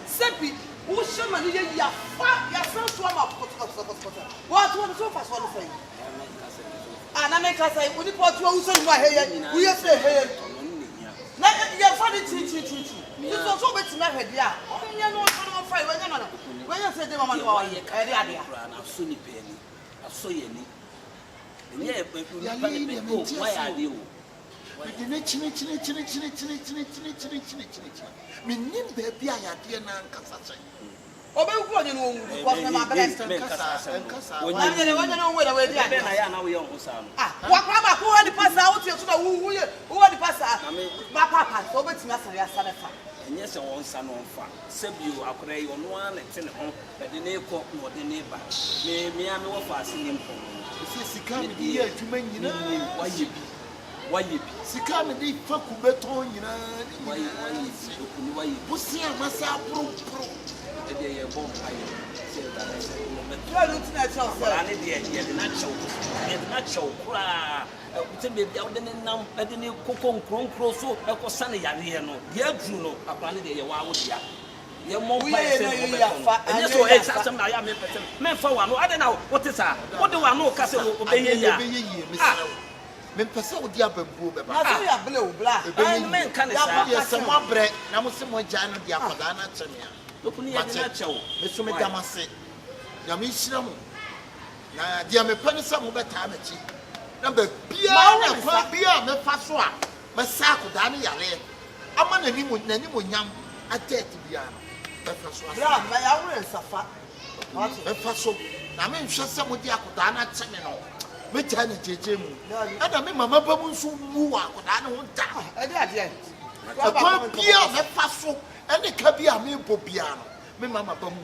Sepi, who should man ya fat, ya son swam up. What was so fast one thing? And I make us say, would you put to my hair? We say hair. Now you're funny teaching. You don't so much my head, yeah. Only you know I'm afraid when you say the woman, I've seen it penny. I saw you. Yeah, but why are you? And yes, on son on far. Save you, I could on one and send home, but the neighbor nor the neighbor. Me, I know fasting him. If you come here to me, you know, why you be? Sikame di faku beton nyina why busi amasa pro e dey e bomb ayo say that I say no don't na chow say ani dey e dey na chow kura uti bebi a wode nam e dey ne kokon kronkro so e ko sane yare no dey adru no akwa ne dey ye wa wodia ye mo pa say no beton and so e sa sam na ya me person me fa wa no ade na what is a what do wa no ka say obeye ya me pesa wo dia bambu be ba na so ya ble wo bla and men kan sa ya se mo bre na mo se mo ja no dia koda na chemia dokuni ya na chewo me so me damase ya me hira mo na dia me pani sa mo beta na chi na ba bia na kwa bia me fa so a me sa koda na yare ama na ni mo nyam atete bia me fa so bra ma ya wo safa me fa so na me hwe se mo dia koda na chemia no me chana jeje mu ada me mama ba mu nso mu wa koda ne ho nta ade ade akwa bia me fa so ene ka bia me bo bia no me mama ba mu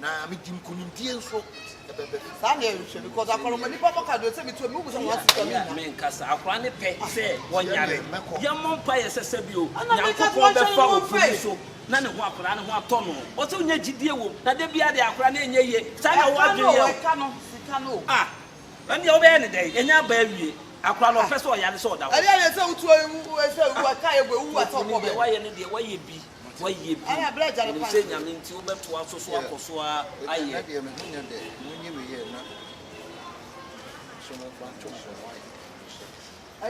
na me dim kunimdie nso ebebe sa na ehwe because akoro mani pa ka do se me to me wu so wa sika me nkasa akora ne pe se wonyare ya mompa ye sese bio nyankopon be fa ofuni so na ne ho akora ne ho atono o se onya gidie wo na de bia de akora na enye ye sa na wa dwe ye sika no and you obey any day, and you baby. I call on first or you saw that. I didn't say to why you be. Why you be? I have blood. I'm saying I'm into to also swap or so. I am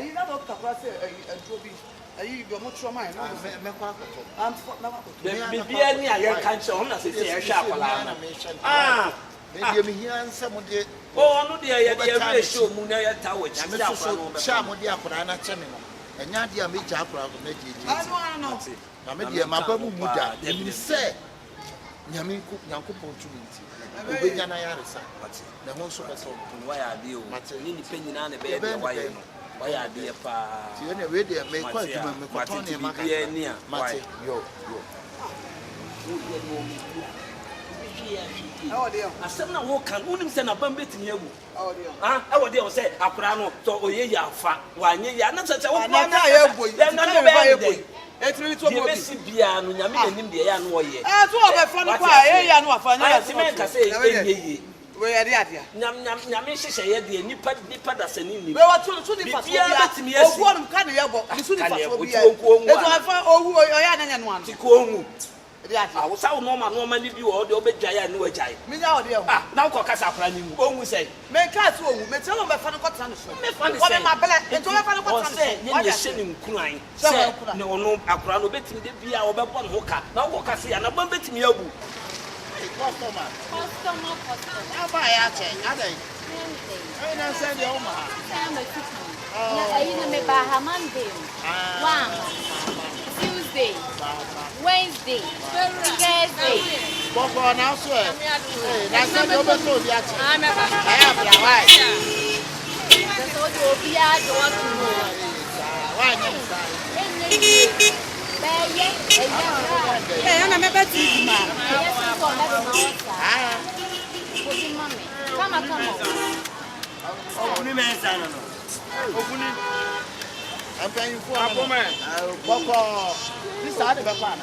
you never capacity and Toby. Are you much your mind? I'm be any I can't show him as a sharp. Maybe me here some of the no, dear, show Munia Tower, Sham, dear, for Anna Chamino, and Nadia Mijapra, I know. I made dear Mabamu Muda, and you say, Yamin cook Yanko opportunity. We can but the whole sort of why are you, independent on the baby, why are dear pa? You know, ready and make quite a near Matty, yo. Oh dear. I said no walk can only send a bum bit in you. Oh dear. I would dare say a crano to ye fa. Why ye are not such a one. Then not a it's really to be an India and way. I told a fun fire, and what I say. Where are the Yamish say the Nipa that's an Indian. Well, I told you to me as one kind of soon one. I was how normally you or the Obejaya no jay. Me now, now Cocasa planning. Oh, say, make us all, may tell them my father got son. My black and to my father got say, you're sitting crying. No, I crown betting the beer or one hooker. Now Cocassi and a bump it me. Customer. How buy out? I don't send you home. I didn't buy her Monday. Tuesday, Wednesday, Thursday. Before now, sir. That's not over so yet. I have your wife. That's all you'll be at the one to know. Why not? I'm a better team. Come on. I'm paying for a woman. This side of a plan.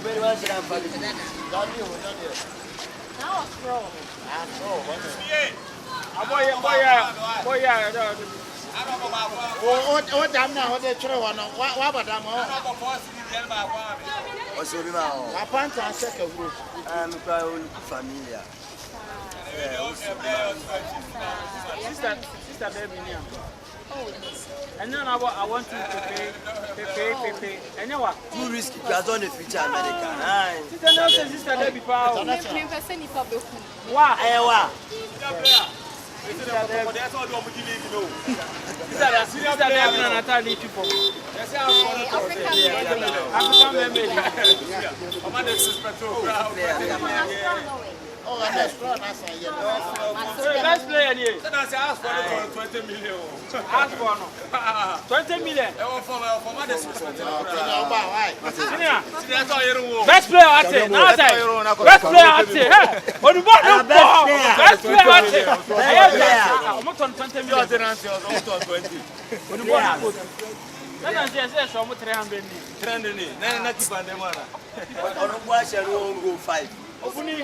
Very well, I'm What damn now? They try one. What about them? What's your name? I want to check a group. I'm proud familiar. Sister baby. And then I want you to pay. And you what? Too risky. You are on the future American. Sister baby power. Wow. Sister baby people. Oh, let's play any. Ask for 20 million. Ask for 20 million. Best player at it. Best player at it. On the ball, no ball. Best player at it. I'm not on 20 million. On the ball, then I say so much 300. 300. Then not keep on the money. On the watch and go 5. Opuni me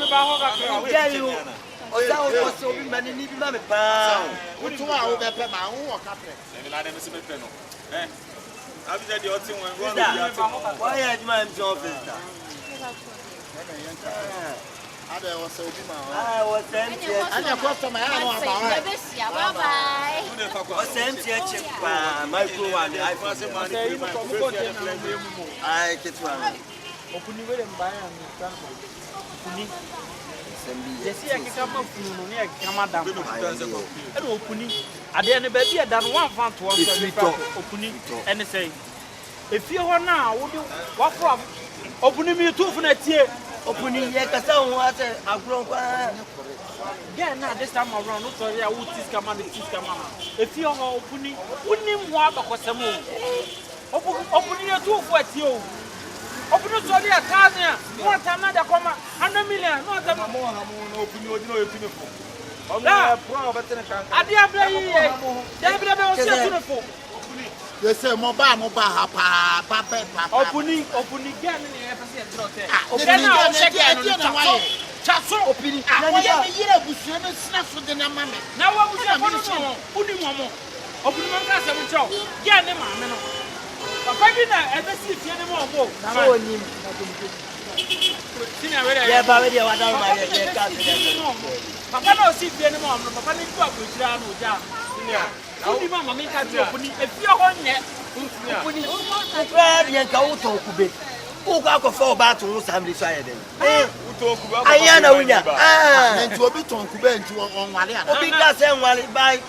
ba ho ka tell you. Oda o so bi mani ni bi ma me pa. Utu a wo be pe ma wo o ka pre. E na dem se me pe no. Abi de oti won go why are you man job visitor? Ada wo so bi ma. Was empty. Anya customer ya no aba wa. Bye bye. Was empty chip pa micro one. I pass money. I get one. Opuni we dem buy am transport. Opuni. Yesi akikama funu no ne akikama dam. E no opuni. Ade ne ba bi e da no wan fan to so opuni ene sei. Efie ho na wo de wafo opuni mi tu fu na tie. Opuni ye kasa ho ase agro kwa. Yeah, na this time around no sorry I would teach kama Efie ho opuni woni mo abakosam o. Opuni ye tu fu atie o. Open to the Tania, what another comma, 100 million, not a more open you know if you know. I dare play, They say mobile, papa. opening again in the episode. Chasso, opening. Now, what was that? Putting one more. Open my glass of show. Get them, Papa didn't ever see if you anymore. Yeah, but I don't Papa no see if you anymore. Papa didn't go up with Jano Jam. How do Mamma make a joke if you're on yet? Who got a 4 battles? Somebody tried them. I am a winner. And to a bit on Kuba to on Malia. Obi gas and while it by.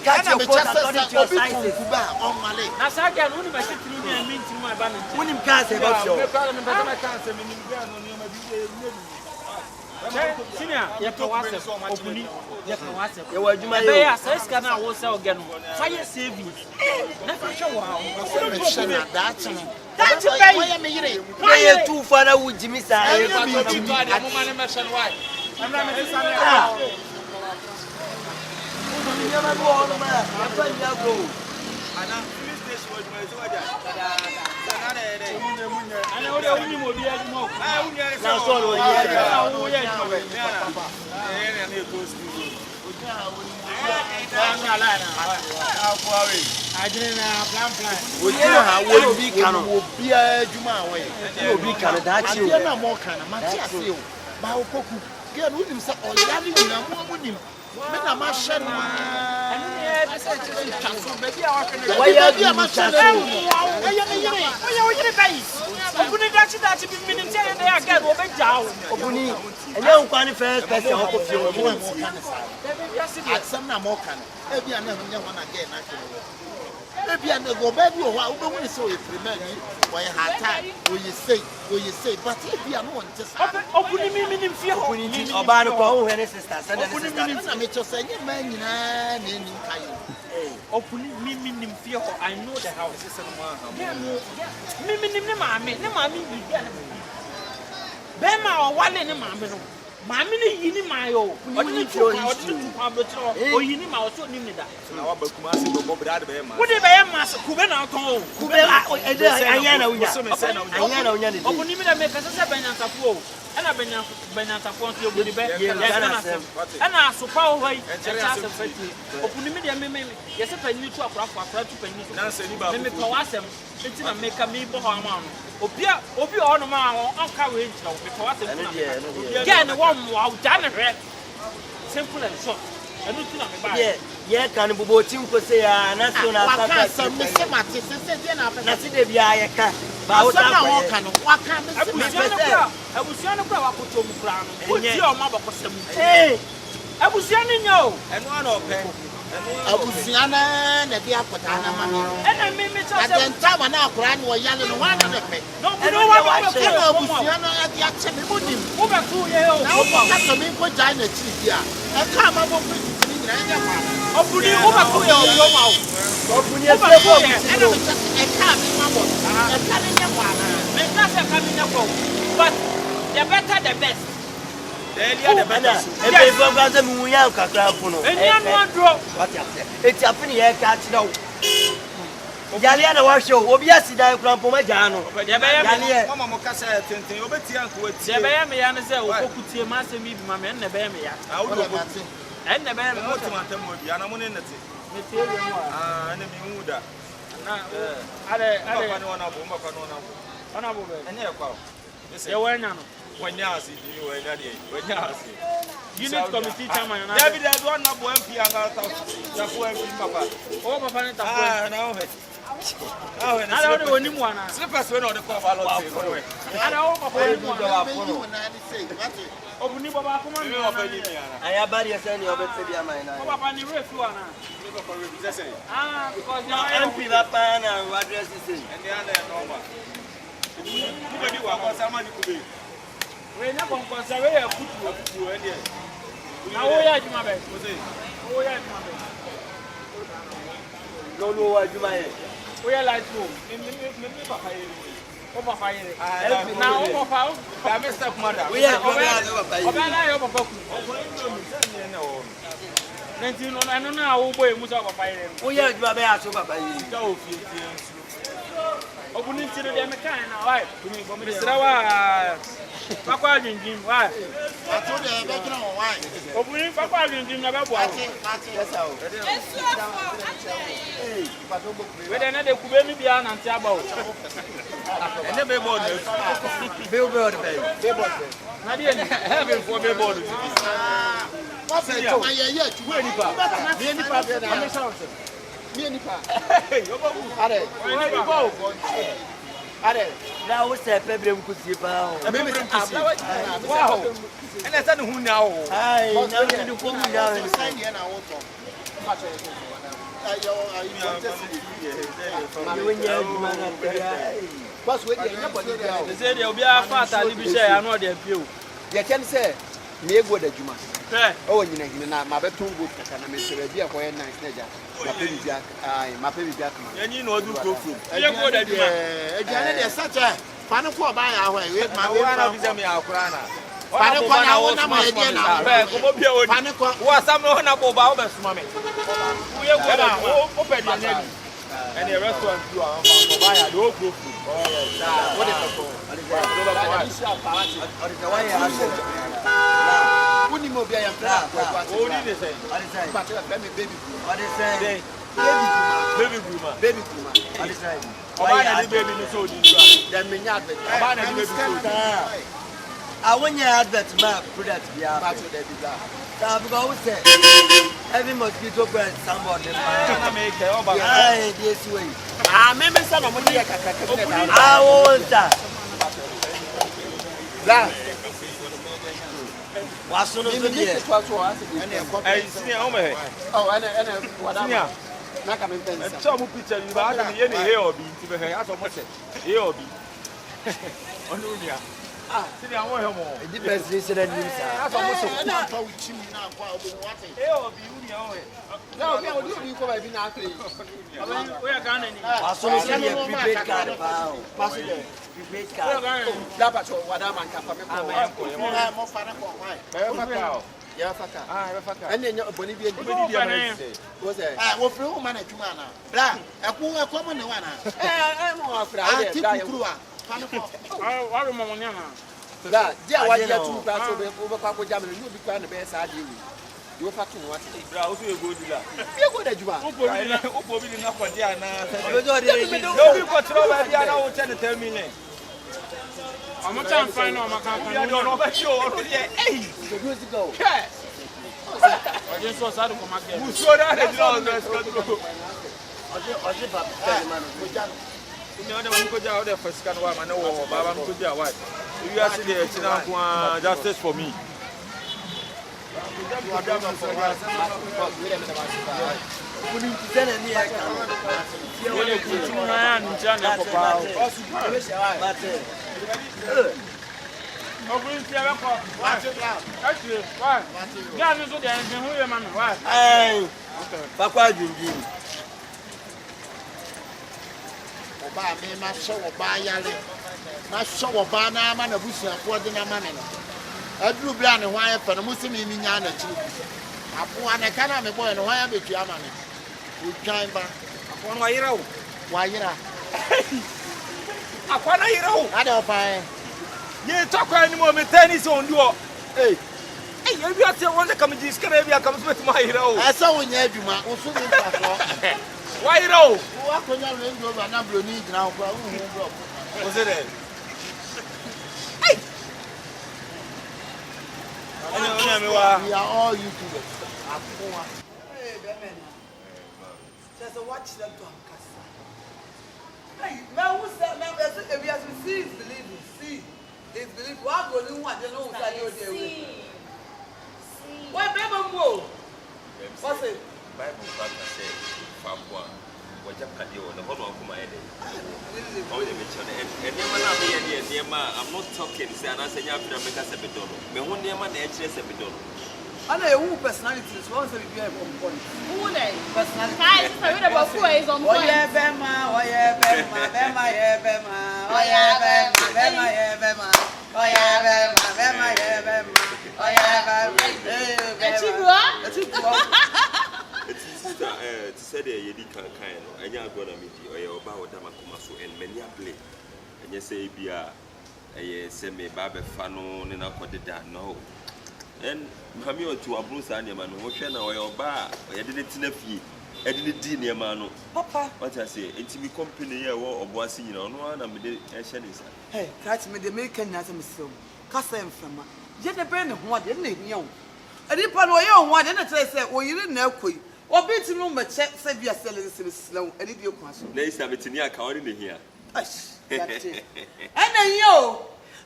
Catch your coat according to your sizes. On Malay. As I can only my city and mean to my banner. When him cast about you. Senior, you have to watch it. Opuni, you have to watch it. You were doing my says can I was again. Fire saving. Never show wow. That's a why too far with Jimmy Side. I'm not Maybe I go back to what so if remember why hard time will you say but if you are not just opening me fear Obano ko when sister send sister me to say man na ni kai opening me fear I know the house me mami be Bema or one in a mamma. Mammy, you my own. What do you do? Oh, you need my own. Now, but Kumasi will go without the man. What if I am Master Kubena? Open him and make us a Benanta Flow. And a Benanta Flow will be better. And I suppose I open him. Yes, if I need to apply for 2 pennies, let me pass them. It's a make a me boham. Opia on a man on carriage because again, one more done red. Simple and short. Yeah, can you team for say, and that's soon as some Mr. Mattis said, Nancy, they be I can. But what can I was young about to Brown. Put your mother for some. Hey, I was young in you, and one of them. Abusiana na dia kotana mami. And I made me tell them time na Quran wa yan no one na me. No, no one was Abusiana ya dia cheme munim. Who ba ku ye o. Na ka me ko jai na chi dia. E ka ma bo ku ni na ya ma. Obuni who ba ku ye o yo ma o. Obuni e se bo. E ka me ma bo. E ka ni ya wa na. Me ka se ka me ya ko. But the better the best. The better. E be from Gaza mu ya kakra puno. Enya no adro. What you say? It's happening here catch now. Yalia na wa show. Obi asida kura poma ja no. Yalia. Mama mo kasa tenten obeti anko ati. Ya be ya me ya ne se Opoku tie ma se mi bi ma me na be ya me ya. Awu do ko. En na be ya me mo timantem mo bi ana mo ne nete. Me tie we mo Ah, na mi hu da. na ale Papa ni wana bo, papa ni wana bo. ona bo be. Enye kwa. Ya wanya no. Wanya asi di wanya de. Wanya asi. Unit committee chairman na. David do na bo MP anga ta. Ya fo MP papa. O papa ni ta fo. Ah, na o he. Ah, we na. Ale o ni mu ana. Slippers we na de ko ba lo ti ko we. Ale o papa ni mu ana. Obu ni baba kuma ni o fa ni mi ana. Aya bari ese ni obetse bi amai na. O papa ni refu ana. Ah, because MP ba pa na address say. Ende ana e normal. Ni be di wa ko sama ni kube. We na kon konsa we ya kutu ende. Na wo ya juma be. Wo ya juma be. Lolo wa juma ye. Wo ya light room. Me papa ye. O papa ye. Na o papa. Da me step mother. We ya papa ye. Oba na yo papa ku. Nenti no na no na wo boy mu so papa ye. Wo ya juma be aso papa ye. Ka o fie fie. Obuni ntiro de me kan na why? Misra wa papa jinjin why? Ato de be gina won why? Obuni papa jinjin na be bo. Yes sir. We de na de kube mi bia na ntia ba o. Ende be bo na. Billboard be. Billboard. Na de ni Heaven for be bo. What say to my ye tu we nipa. Me nipa be na. Me nipa. Are. we ni ba. Are. Na wo se pebre mkusie pa o. Me Wow. Ene sa no hu na o. Ai, na ni ko mu na. sign here na wo to. Yo nya juma na tera. Boss we dey nya body dia o. Ze de obi afa atali bi share ya no de apia o. Ye ken say me ego da juma. Pe. O nyina hine na ma beton go kaka na me sere bi e ko ye nice na ja. Ma pe bi bia ai ma pe bi bia kama. Yanyi no du kofo. Ye go da juma. Aduane de sacha. Pane ko ba ya ho we ma we Wana bi se me akura na. Pane ko na wo na ma ye dia na. Be ko mo bia woni. Pane ko Wo sam no na bo ba wo be suma me. Wo ye go da wo pe dia na bi. And the restaurant you are buy a do kofo. What is Uni mo bia ya pra kwa. What did they say? But me baby. What is say? Baby Bruma. Baby kuma. What is say? Oba na the baby no so di. Then me nya advert. Oba na the baby so. I want your advert map product bia. But they be that. Ta because we say every mosquito brand somebody. Na me ke oba. Ai, this way. Ah, me say no mo dey kaka kaka. I want that. La. Waso no so dey. Eh, senior o me he. Oh, ene wada. Senior. Na ka me pen. E cho mu picture ni ba na me ye ni he obi ti be he aso mo se. He obi. Onu nia. See the one home. It depends on the news. That's almost a na fa uchi mi na kwa obo wate No, we are doing for my dinner. We are going to Paso se ye prepaid card pa. Paso de prepaid card. La pacho wada man ka fa me ko. mo fa na ko why Yeah, faka. Faka. And then boni bi What's that? wo fere wo ma na twuma na bra e mo ne wa na No afra. ti kukuru a fa na ko I remember now. Da, dia wa dia tu pra so be kwa ko jam no bi kwa na be sa de wi. You fa tu what? Bra, also you go do that. You go da juba. Upo bi na kwa dia na. Obedo de. No bi ko tro ba dia na wo tell me. I'm not trying to find out my car. You don't know about you. Hey, The music go. I just saw Sadu come again. who saw that? It's all the Oje papa tell man. you know, when you go down there for scan one, I know, Baba, I'm good. What? You are saying justice for me. Kuni tena ni aka. Yule kuchuna njana kwa But Ogun ti ebe ko. Actually, why? Yeah, me so dey who you man why? eh Papa junjun. oba me ma so oba yale ma so oba na ama na busu afo de na ma me no aduru bra ne ho aye fa no musimi mi nya na chi apo ane kana me boy no ho aye betu ama me o twan ba Akwan wa yira o. wa yira Akwan na yira o. ade opa Ye takwa ni mo me tennis on do. Eh. Eh, you be at one come just can be come with my hero. asa wo nya adwuma wo so ni afo Why hero? wo akonya range over na bro ni gina wo bro bro Was it there? we are all YouTubers apo Hey, Bernice. Just watch them to Ankasa. Hey, man, who said, man, if you have to see is believing. See is believing. What go do what they know that you there. Why, baby, mo? What's it? Bible father said, Fabwa, what you can do on the whole of my head. Only mention and I'm not talking, say, and I say, you have to make us a bit on. Me one day, man, the HS a bit on. I know who personality is once we get on point. Who they? Personality. Guys, I read about who is on Oh point. yeah, Bema, oh yeah, Bema, Bema, yeah, Bema, oh yeah, Bema, Bema, yeah, Bema, oh yeah, Bema, Bema, yeah, Bema, oh yeah, Bema, Echibua? To say that you did kind and you're going to meet you or about Damakumasu and many a play. And you say, be a semi barber fano, and I got that no. And Mammy or to a Bruce Animan, who can or your bar, or you didn't in a fee, I didn't dinner man. Papa, What I say, it's me company or was in on one and the Asian is. hey, catch me the American Nazam so. Casa and Fama. Yet the brand of what didn't it young. I didn't put away on one, and I said, well, you didn't know quick. Or be to know my check, said you are selling this slow, and if you question. Next time it's in your car in here. That's it. And then you.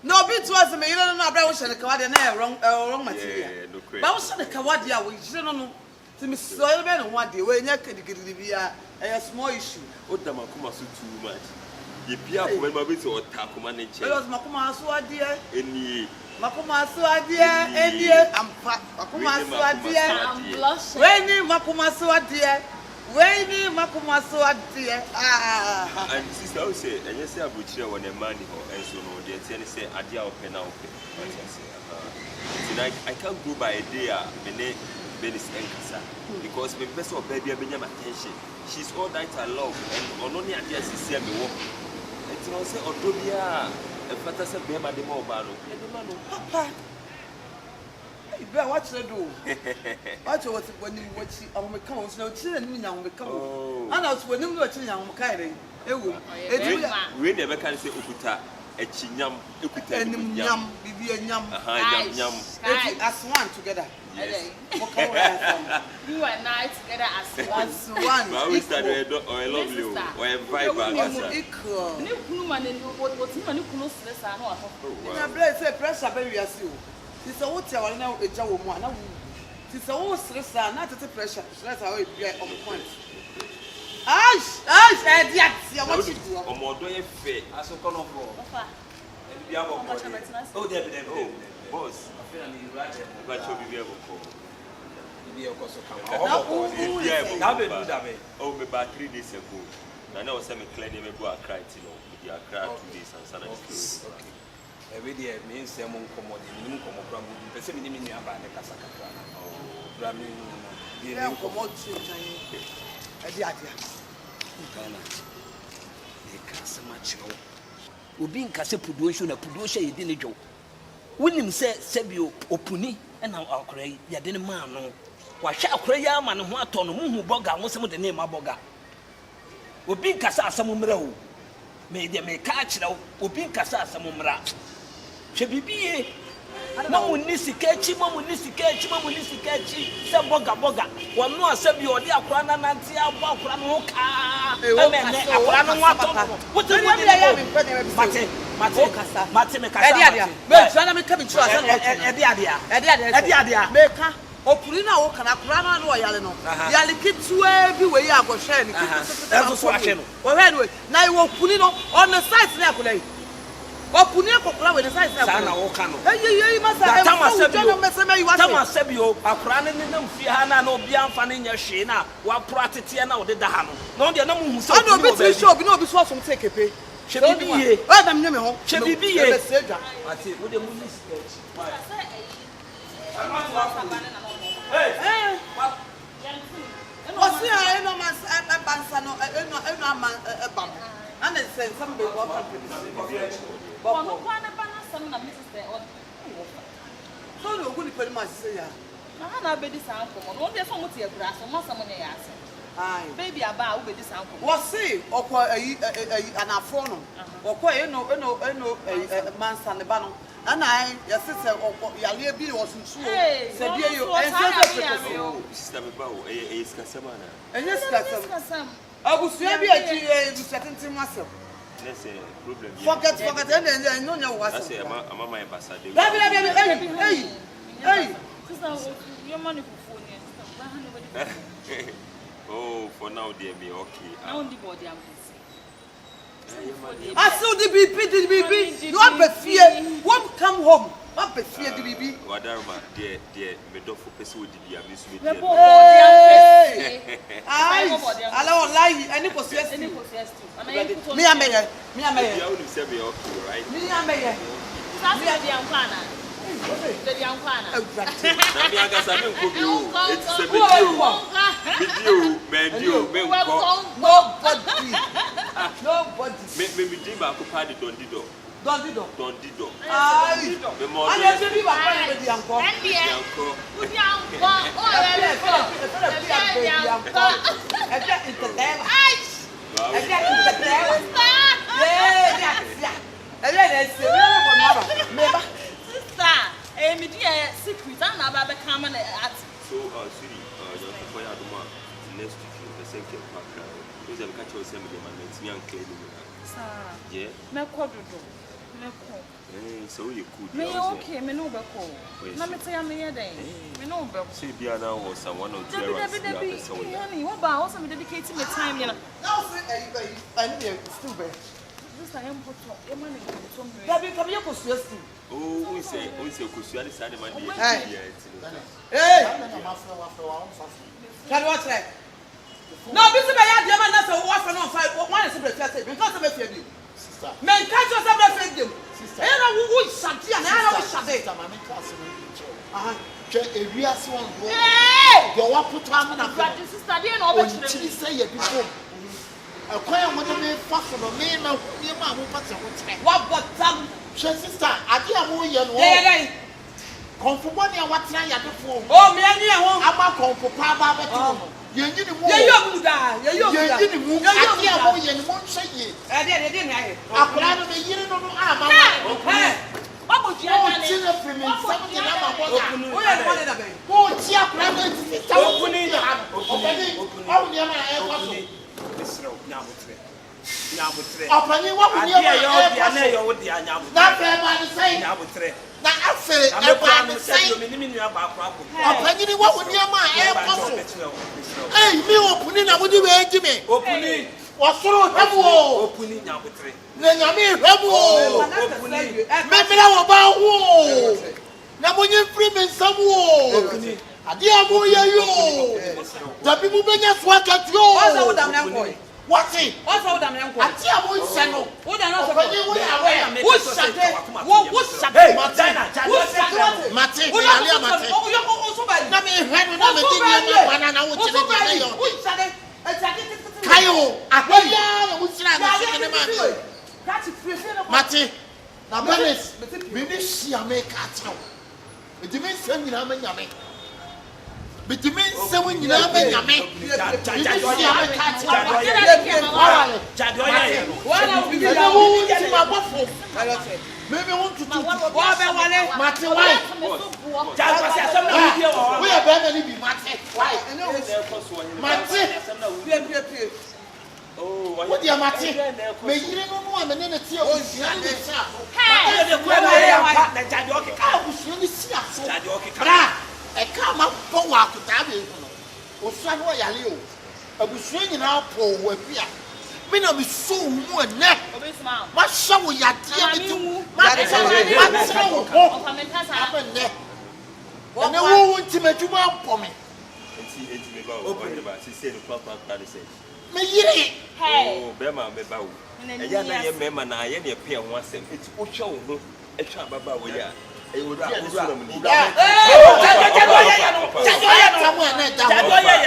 No, be to us, you don't know about the Kawadi and wrong material. But I was the Kawadi, which you don't know. To Miss Soilman one day, when you can be a small issue. What Damakumasu too much. You be up when my bits or Takuman. It was Makuma Swadia, Any Makuma Swadia, and dear, I'm Makuma Swadia, I'm blushing. Rainy Makuma Swadia, Rainy Makuma Swadia. Ah, and sister will say, and you say, I would share when a money or and so no, they say, Adia open now. I can't go by a day, Bernice and Kasa, because my best of baby, I mean, attention. She's all that I love, and only at the SCC, me walk. It's not say, Odobia, a father said, Bema de Mobano, Papa. Hey, better watch the do. Watch what when you watch on the cones, no children, young become. And I was when you watch young Kairi. we never can say Ukuta, a chinyam, Ukuta, And yum, be a yum. yum. As one together. Yes. You and I together as one. As one. But we started or a lovely or a vibe. Equal. New woman and what's new close to the sun. Na bless say pressure be wiase o. Ti se wo tia wale na eja wo mu ana wo. Ti se wo stress na tete pressure. Stress how e be on point. Ash, e dia ti o mo chi do. Omodo ye fe. Aso kono fo. Papa. Oh, David. Boss. I feel I'm right there. But you'll be able to call. Oh, about 3 days ago. I know some claim you go cry, you know, with your cry 2 days and Sunday. Okay. Every day means some commodity, the same in the Abba, the Casacata. Oh, Ramin, the commodity. Obi nkase production na production ye dine dwo wonim se sebio opuni na akora ye de ne ma no wa hwa akora ye ama ne ho ato no muhu boga wo sem de ne ma boga obi nkase asam mra o me de me ka kira obi nkase asam mra hwe bibie mamu nisikechi se boga wonu asabi odi akora na nanti abo akora no ka amene akora no ato wotu mate me kasa me twana me kabi twa asa no edi adia me ka opuri na wo kana akora no yale no yale kitwa bi we ya agohwe ni kitwa so ahwe no wo he no na wo opuri no on the side na akora yi opuni akokora we the side na sana wo ka no masa tama sebio akora ne nam fi ha na obi amfa ne nya hwe na wa pro atete na wo de da ha no no de na mu hu so no obi ti show obi no obi so some take epe chebibiye o da me ho chebibiye ati wo de mu ni sketch what's here no man bansa no no man bam and say some be go up but no kwa na bana some na Mrs. or so no go ni pedi ma say ya na be dis anko no dey for muti agura so mo some na ya ase ai baby aba wo be dis anko what say okwa anafro no okwa eno mansa ne ba no and I yes say yale bi was nsuo se bi yo sister me ba o e skasema na enye skasema abusua bi aji busatintim asem let's say problem forget and no nya was say ama my ambassador hey sister your money for phone oh for now dear me okay now the body am I saw the BB. You are fear. Won't come home. What be fear the BB? Wadarma, dear, me do for person with the amis with the I don't lie. Any possess any possess. Me am here. Me am here. You only say me okay, right? Me am here. That's the Ampana. The Ampana. Na mi aga sa me nko bi o. It's a video, nobody. Me dream ba ko pa di Dondido. Ai. Me mo. Ana se bi ba pa ni di anko. Anko. Udi anko. O e anko. Eja intedela. Ai. Eja intedela. Yeah. Ele se me ko naba. Me ba. Sister, me dey secret and aba be come na at. So Siri, your for ya do ma next week the same thing back. Because I'm catch you say me the man me and clean me. Sir. Yeah. Me ko dodo. Me ko. So you could. Me okay, me no be ko. Na me tell me here then. Me no be ko. See bia now was someone or two hours. Honey, what about also me dedicating my time here. Now say I need still be. This I am put up. Your money to me. Gabi come here ko suesti. Oh, we say kusuya the side man dey. Hey. Can what say? No, be say ya dey man na say what for no fight. One is be first because be fear you. Sister. Men catch yourself be fear them. Sister. Eh na who shadi and na who shadi. Sister, mama class me picture. Che ewiase won go. Yo wa put am na. Sister, dey na obe chire. Chi say ye before. Akwa mo dey fa so no me ma mo pata ho tire. What botam? Che sister, ade a mo ye no. Yeah. Konfo ne a watena ya defo. Oh, me ani e ho. Ama konfo pa ba beto. Ye nyini mo. Ye yomu da. Ye nyini mo. Ade a mo ye no mo nhwe ye. De na ye. Akura no me yiri no ama. Obo ji ana ne. O ti na frame nsam de na ma boga. O ye no de da be. O ti akura no ti sister. Opuni ya. Opuni. O ni ama e kwa so. Israel nyabotre. Nyabotre. Opani wa mu ni ama e kwa so. Na yo wo dia nyabotre. Na fe ma ni sai. Nyabotre. Na afere e ba ni sai. Opani wa mu ni ama e kwa so. Hey, me opuni na wo di we ji me. Opuni. wasoro hemo opuni nyabotre na nyame hemo memra wo ba wo na monye free me nsam wo ade amo ye yo da bi mu benya so akatio What's wo dam nan koy wati what's wo dam nan koy ati amo nse no wo da no so opani wo ya we wo shade wo shade mate ni ali mate wo so ba na me hwenu na me di ni bana na wo chine di na yo wo shade kayo akoya na wo chira na chine ma mate na Bernice me ni hia me ka tro edimi nsem nyina ma nyame edimi nsem nyina ma nyame Maybe want to do mate why we are better than be mate why mate oh what you mate me yire no no amene na tie o sia de sa mate de kwa na jade o keka abusu ni sia so jade o keka bra e ka ma po wa akuta be no o sua no yale o abusu nyina po wa bia me na me so mu ene ma sha wo yade me tu ma sha wo ho abene ene wo nti medwuma po me enti me ba o ba si se no papa papa se me yire oh be ma me ba o eya na ye me ma na ye ne pe ho asem enti o hwe wo ho etwa baba wo ya e wo da wo so na mu ni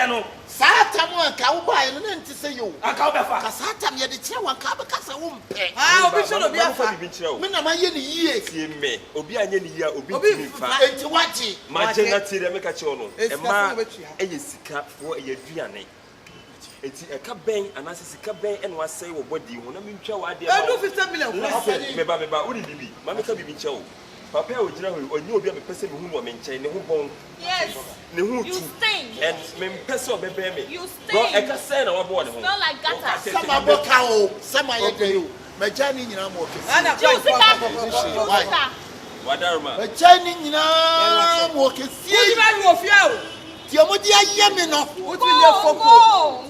no Satamu ka wo ba no na nti se yo aka obefa ka satam ye de kire wan ka be ka se wo mpe obi so no bi afa me na ma ye ni yie tie me obi anye ni yie obi timi fa enti waji ma je na tire me ka che ono e ma eye sika fo eye duane enti e ka ben anase sika ben e no asai wo body ho na me ntwa wa de e do 50 million me ba uri bibi ma me ka bibi nche wo papa o jira ho onye obi a me pese me hu no me nche ne ho bon Yes. ne hu You tu stink. and me pese o bebe me You bro stink. e ka say na wa bo ne ho Smell like gutter. sama boka o sama ye de yo me jani nyina mo ke ana You sit down. Why? wadarma me jani nyina mo ke Obi sie ba ru ofia o ti mo di aye me no o ti le foko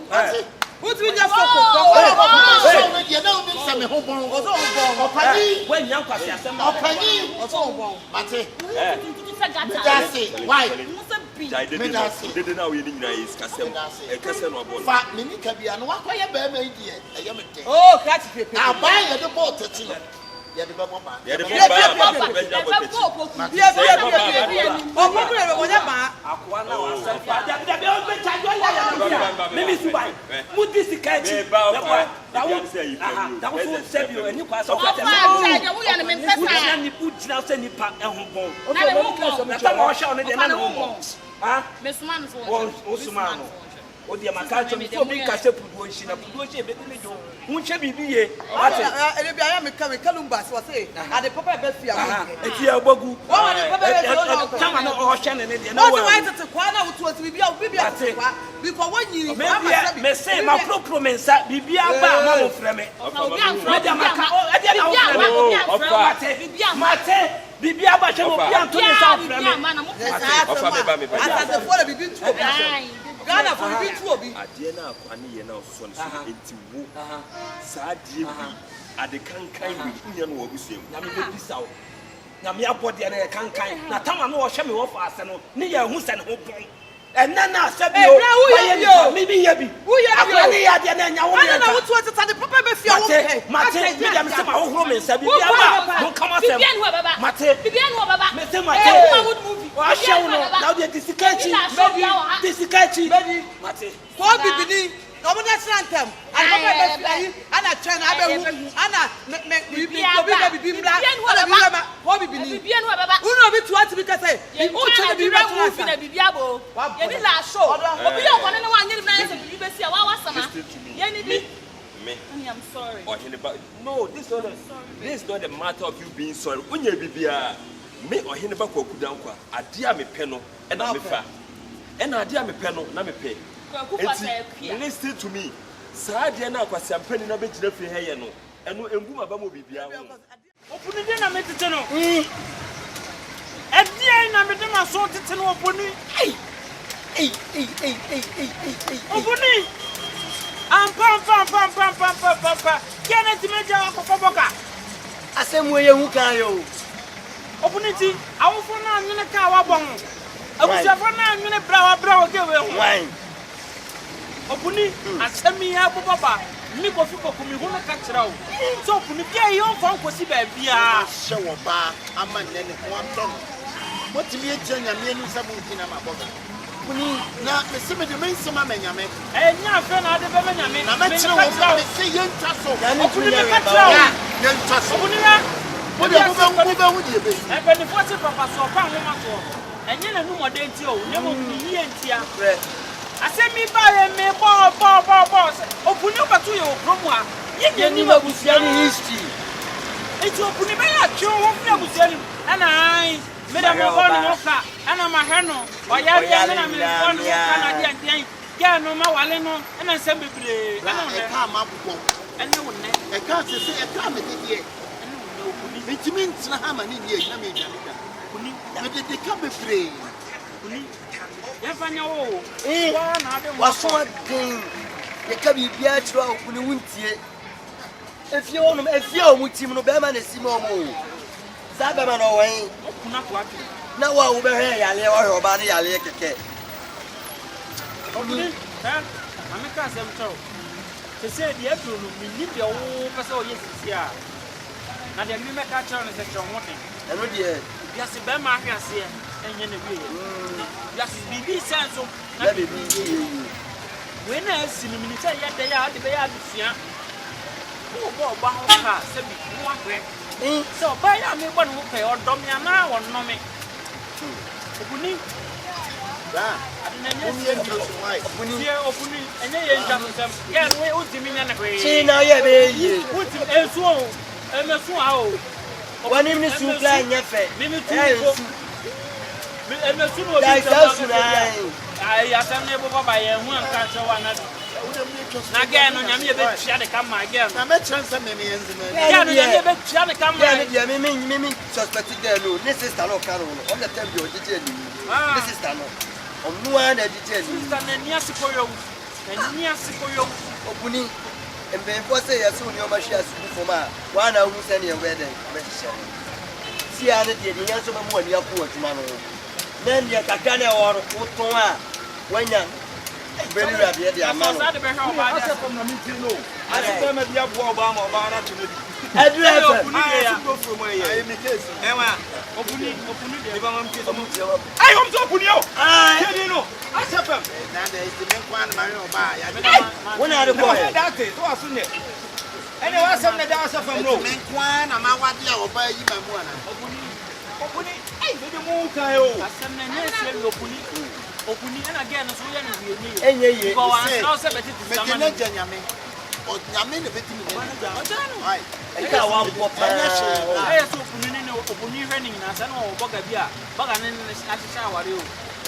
o ti le foko so me di na o ni se me ho bon o so bon opani when yan kwasi asem na opani o so bon mate You say gutter. that's it why You say big. jai de de na we ni nyina is kasem e kasem no bo fa me ni ka bia no wakoye ba ma die eye me de oh kati pepe aban ye de ball tete no ye de ba mo ba ya de ba be ja bo tete bia Opoku le bo nya ba akwa na wasem fa da be o be chajo ya me mi subai mu disikachi me ba o fa da wo say you da wo so sebio eni kwa so Ofa kwate je wo ya no me na pesa. ni ujina se nipa ehun bon Na le ho bon. na ta mo sha no de na Ofa le no ho bon bon. ah Me suma no so. wo suma no o de maka cho mi so mi ka se pudu oshi na pudu oshi e be ni jo unche bibi ye ate ele bia ya me kalumba so say ade papa be fia mo eti agbogu o wa de papa be so no tama no o hwe ne de o na ti wa wa tete kwa na wutu oti bibia bibia tete kwa because when you me say ma propro mensa bibia ba ma mo frɛ me Obi an me de maka o e de na wo frɛ me mate bibia ba hwe mo bia to ne sa frɛ me asa for the bibi tu obi Ghana for bibi tu obi ade na akwa ne ye na so no so enti wo sa de bi ade kankan bi nya no obusuam na me be bisa wo na me abode na kankan na tama no wo hwe me wo fa ase no ne ya hu se ne ho bon ena na asabio mi bi ye bi akwa ne ya de na nya wo ana na wutu oteta de papa be fia wo mate me dem se ma wo horo me nsa bi bia ba mo kama sem mate Bibia no baba. me se mate wa hwe no na wo de disikachi mate ko bibini no mo na strantem ana papa be fia yi ana twen abehu ana me bibi mbla ana bibi ma ko bibini Bibia no baba. uno bi tu ati bi ka say O che bi ra mu fi na bibia bo. Ye ni la show. Obi yo kwone ne wa nyiri na se bibi be sia wa wasama. Ye ni di. me I'm sorry. or no this is not a matter of you being sorry unya bibia me or hene ba kwaku dankwa ade a me pe no e na me fa e na ade a me pe no na me pe listen to me sa ade na akwasa mpani na be gina fi he ye no eno engu ma ba mo bibia ho Opuni de na me tete no edi na me de ma so tete no opuni opuni Pam. Kenneth Major Opoku. Asemu ye hu kan yo. Opportunity, I will for now in a car. I was for now in a brow give away wine. Opuni, and send me up Papa. Miko Fuko Kumi who catch out. So, Punikia, your phone was be a show of bar. I'm a name one ton. What to be a general meaning something in my bottle. Now, the summer remains some man, Yaman. And now, friend, I never mean, I'm not sure what I say, young Tasso. Young Tasso. What do you do? And when the first papa saw Pam, and then a number dainty, never be here. I said, me buy a me boss. Open up to you, Bromwa. You never was any history. It's open a show of and I. Madam Moka, and I'm a Hano, or Yarian, and I'm a Gano, Mawaleno, and I send me I come up and no one, I can't say a comment here. It means Nahaman in here, they come be free. Yes, I know. What's one thing? You can be Betrayal when you won't see it. If you're with him, no better than Simon. Sabaman away. Now, I will be here. I live over body. I like it. I'm a cousin. They said the April will leave your own person. Yes, now the Mima catch on is a strong one. I know the yes, Bama has here and in the way. Yes, BB says so. When I see the military, they are the way I see. Oh, Baha said, one way. So, by me one who pay or Domiana or no me. Opuni. Opening, and they ain't we would diminish a great. See now, yeah, baby. Put him elsewhere. And a swallow. One evening, soup line, your face. Maybe and the soup I asked a neighbor by one catch one. Again, on your bed, she had to come again. I met some millions. She had to come again. Mimi suspected their load. This is Tano Carol. On the temple, detail. This is Tano. On one detail. And near Sipoyo. And near Sipoyo. Opuni. And before say as soon your machine for my one hour sending a wedding. See, I did the answer more than your poor tomorrow. Then you can or when you're very happy at the amount. I said from the meeting, no. I said, I'm a Obama or Bana to me. I do go from my imitation. Emma, open it, if I'm I want to open you. I didn't know. I said, now there is the main one, Mario Bay. When I the boy, that is what's in it. And I was some that I from no main one, I'm out there or buy you my one. Open it, I didn't move. I said, open it. Opuni and again, so you know, and you go and also better to someone. Or Yamin, a bit I can't want what I have to open running as I know Bogabia, Bogan in the shower.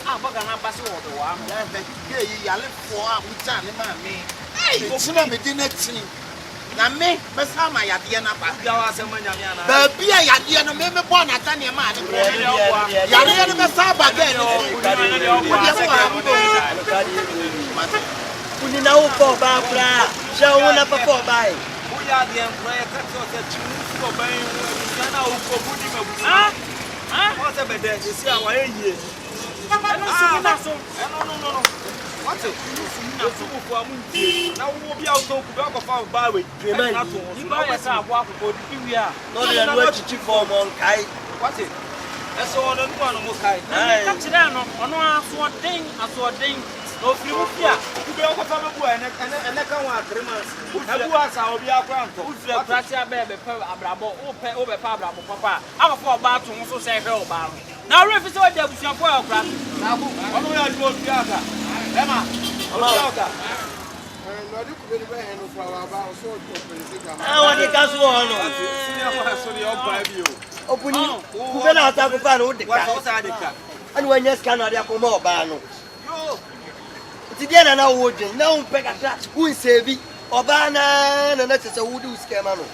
Ah, Bogan Basso, the one that you left for which I me. Hey, Open didn't see. Now, me, but how my Yadiana Bagas and Manana. The beer Yadiana, maybe one at any man. Yadiana Saba again. We know for Barbara, shall one up for by. We are the employer that for buying. What's a better? You see our years. No. What's it? Now we'll be out of our bar with Dreamer. You buy us a walk for the not what you form on Kai. What's it? That's all on one more Kai. Catch it down on one thing, a sort of thing. No, you be out of a boy and I can't want 3 months. Who was our be our ground? Who's the Pratia baby, Abrabo, over Papa? Our 4 bar to also say her bar. Now, if it's all there with your 12 grand, now, what do we have to go to Emma, I want to cast one. Open you. Who out of the car? And when you cannot have more bano. Together now, would you know Pegata who is heavy or banana and that's a wood scamano?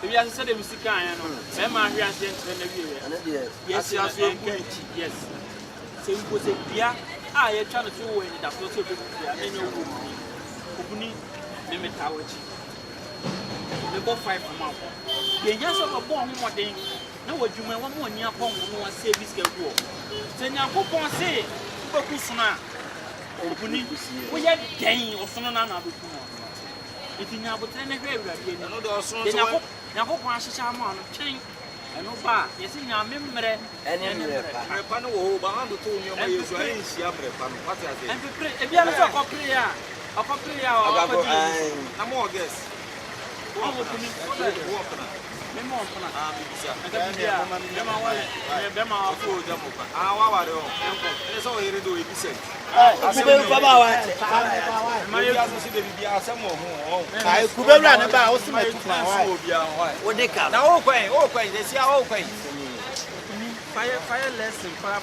If you said it was the kind, Emma, yes, yes. So it was a beer. I am trying to show you that also I know. Opuni me tawachi. Me go 5 amount. The just of a bomb more day. No what you may want more near home no one say this can go. Then you go on say Opoku suna. Opuni we had gain or sona na na bukuma. If you now but then a very good. No do so. Then you go on shama on chain. And over, you see, I'm member and a panel behind the two your way is what and if you have a copy, I'm more guess. Fire lesson, fire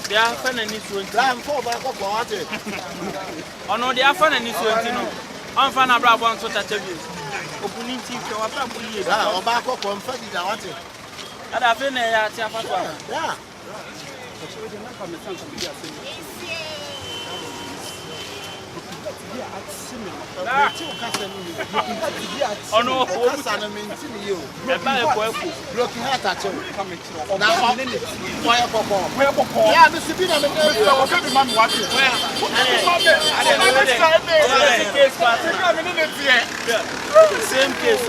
they are fun and it's one time for back of water. Oh no, they are fun and it's one. I'm fan of Brabant to touch you. Opening team to our family. Oh, back up on Freddy. And I've been there at Yapapa. Yeah. Oh no, looking at that. Now, yeah, Mr. Bina, same case.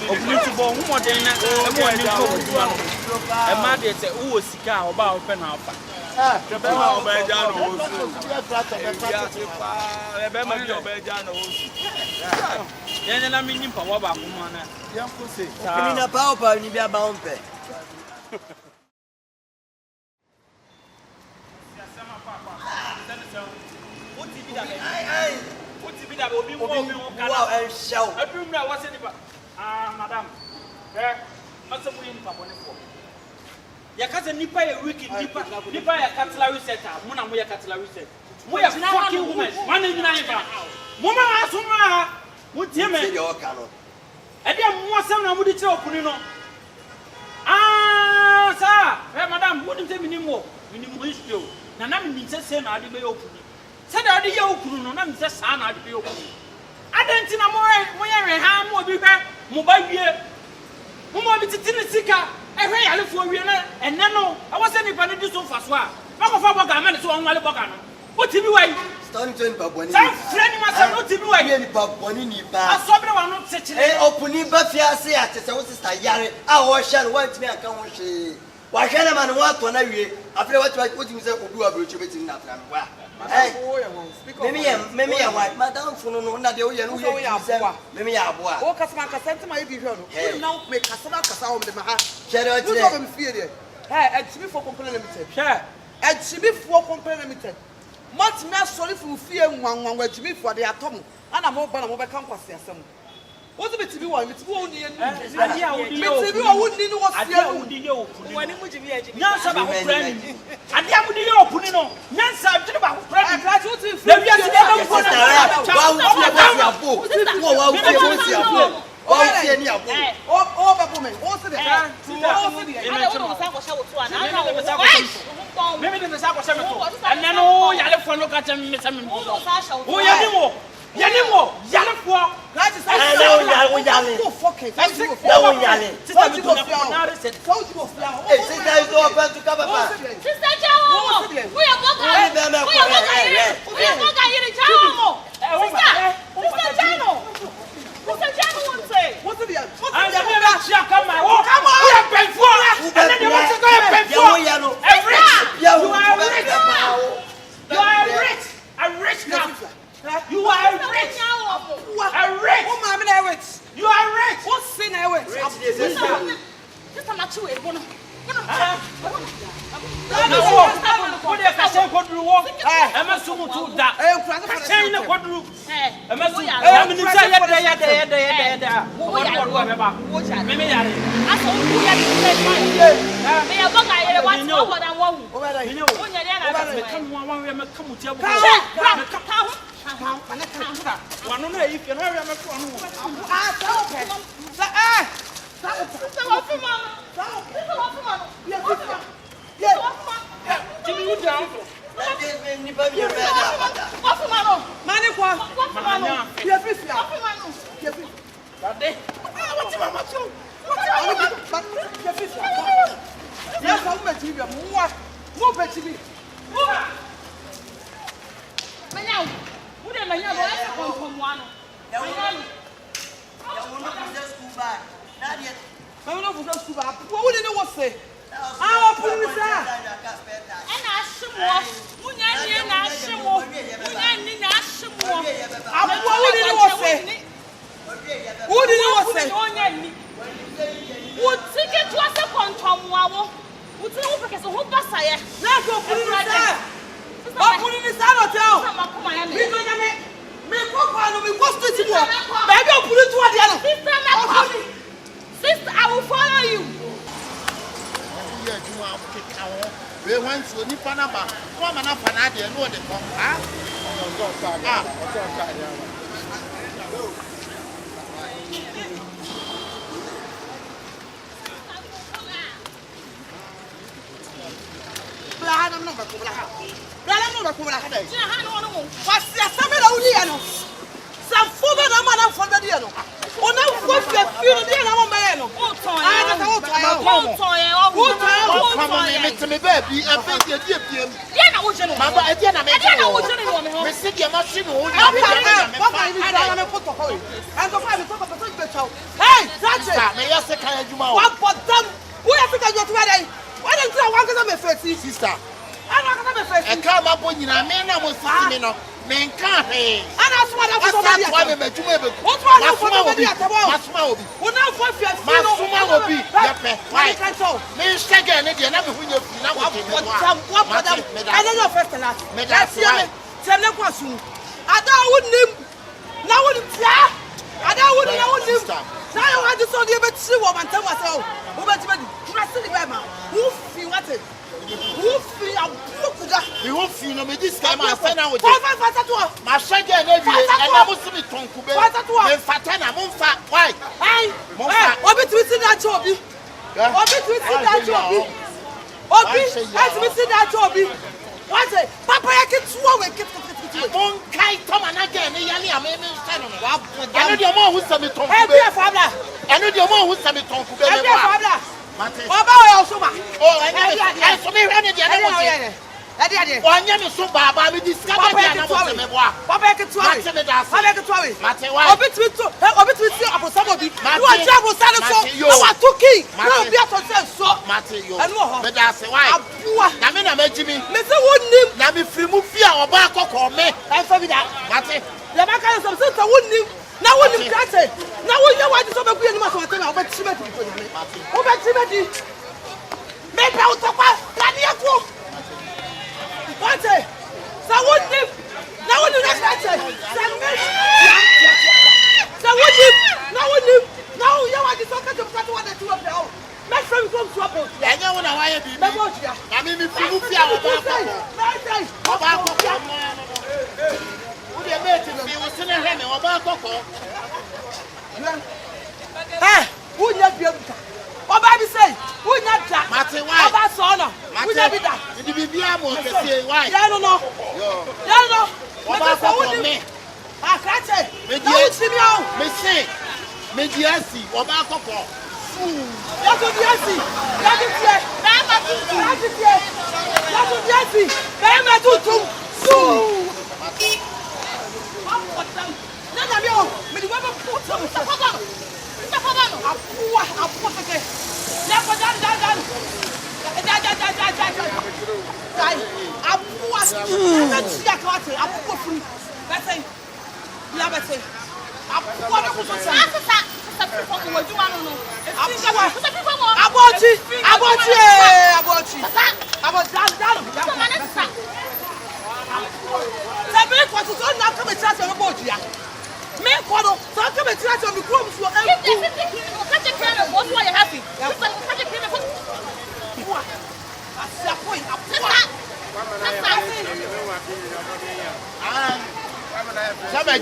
Of little more than a mother said, who was sick about open up. Then I mean, for what about Mona? Young pussy. I mean, a power in your bound pay. Madam, what's the win for? Ya kaza nipa ya wiki nipa ya cutlery set muna mo ya cutlery set mo ya fucking woman one in nine ba mama asoma mo tie me e dia mo asem na mo di kire okuni no sir madam mo di tell me mo history na me say na ade be okuni say da ade ye okunu no na me say sa na ade be okuni adenti na mo ye hwe ha mo bi hwe mo ba wie mo bi titini sika ehwe yale fo wie na enne no I was any pan di so faso a makofa boga ma ne so onwale boga no o tibi wai stand to npa boni sa friend ma sa no tibi wai ni pa boni ni ba asobre wa no tekire opuni ba fiase a tese wo sister yare a wo hye no want me aka wo hye wa hye na ma no wa to na wie afre what you say obi wa brocho betimi na afra me wa Mimi ya white, madam no na de oye no ye aboa. Mimi ya aboa. O kasama kasente ma ye bi hwe no. Now make kasama kasa o de ma ha. Share it. You go me fear there. Hey, Chibi for company limited. Share. Chibi for company limited. Much me sorry for fear nwan Chibi for the atom. Ana mo ba na mo be kan kwase asem. What be Chibi one? Chibi one ni ade a wodi yo. Chibi a wodi ni wo ade a wodi yo. Wani mu Chibi ya Chibi. Nyansa ba ko friend. Ade a wodi yo opuni no. Nyansa Chibi ba ko friend. Le bi ase de ko na. Wa wo abo. Wa wo abo. Oh, see any abo. Oh, babu me. Oh, see the. Oh, see the. I don't know say ko she wo to ana. Maybe the say ko she me to. And then oh, yale fo no ka tell me say me. Oh, yanimo. Yanimo. Yale fo. That is yale. Go fuck it. That yale. Sister me to na reset. How you go fly? Hey, sister is open to cover. Sister Jawo. We are boga. We are boga here Jawo. Sister Jawo. Mr. Jano won't say. What's the deal? I'm never sure come on. Come on. We are paying for it. And then you want to go and pay for it. You are rich. You are rich. A rich man. You are rich. A rich. Oh, my rich. You are rich. What's in a rich? Just a mature one.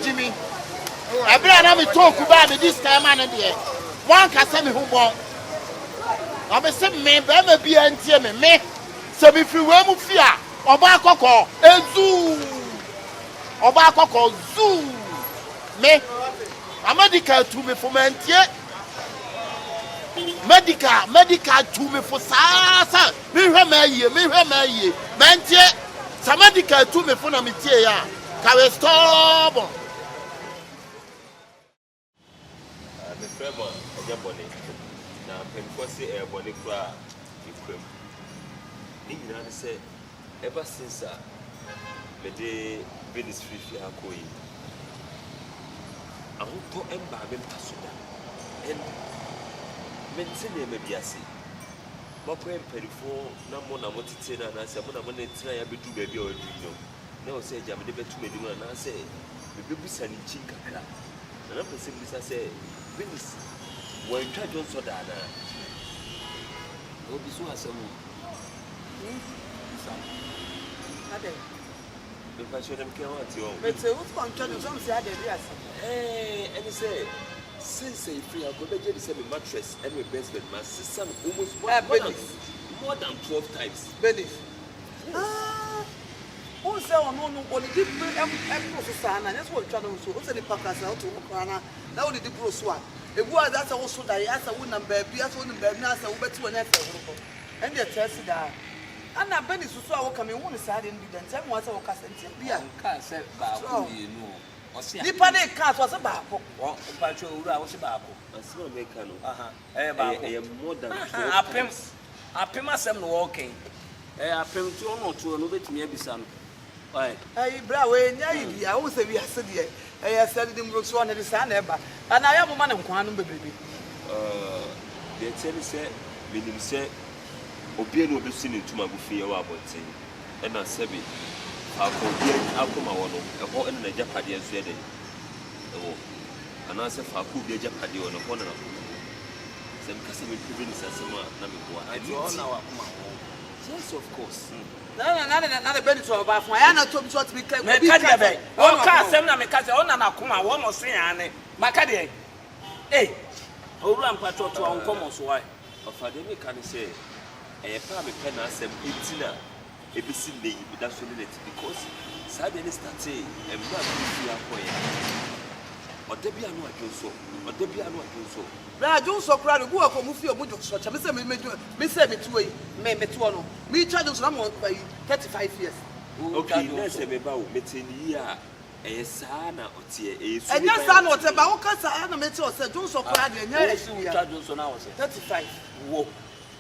Jimmy, I bring me talk about this time and there. One can send me home. I'm a same man, but I'm a be and me. So if you were fear, Obako, a zoo, Obako, zoo, me, a medical to me for mentia. Medical to me for Sasa, me, mentia, some medical to me for Namitia. Carry stop. The Fremont, a bonnet. Now, Penfossy, a bonnet cry, you crim. England said, ever since the day Bernice free are going. I won't put them by them Pasuda and maintain maybe I see. But when Perifo, no more than what it's in, and I said, what I'm going to try to do, baby, or do you know? No, say, I'm never too many, and I say, the baby's an inching crack. And I'm simply say, Bernice, when you try to so that, I will be so as a woman. If I show them care what you want, but what's going to do? Some say, and he said, since a free, I'll go to the same mattress and my best bed, my sister almost more than 12 times. Bernice. Who say no on the deep process and that's what channel so what's the packers out to Ukraine now the deep process one a boy that's also that as a woman baby as one baby as a better one and they test that and I Bernice so I come in one side in the time once I was and be a car said you know the panic car was a babo or patrol was a babo and so make more than I pay myself walking I pay to no bit me some. Hey, Brawe, I always say we are said here. I said them looks one at the sun ever, and I have a man of quantum baby. They tell me, say, when you say, Obian will be seen into my buffet about saying, and I said, I'll come a whole and a Japadi as ready. Oh, and I said, I'll be a Japadi on a corner. Some customer privilege as a man, I do all now. Yes, of course. Another benefit of my Anna told me to be clear. Oh, Cassam, Macassa, on an Akuma, one more saying, Macadie. Eh, oh, Rampato to our commons, why? Of Ademi can say, a private pen as a bitina, a busy day, that's what it because Saturday started and blood or Debbie and what you saw, or Debbie and what you saw. I don't so proud of work or move your mood of such a Miss me to me, Metuano. Me charge someone by 35 years. Okay, let's say about meeting here a son or tear. And your son was about Casa Metal said, don't so proud and yes, charges on ours 35. Whoa.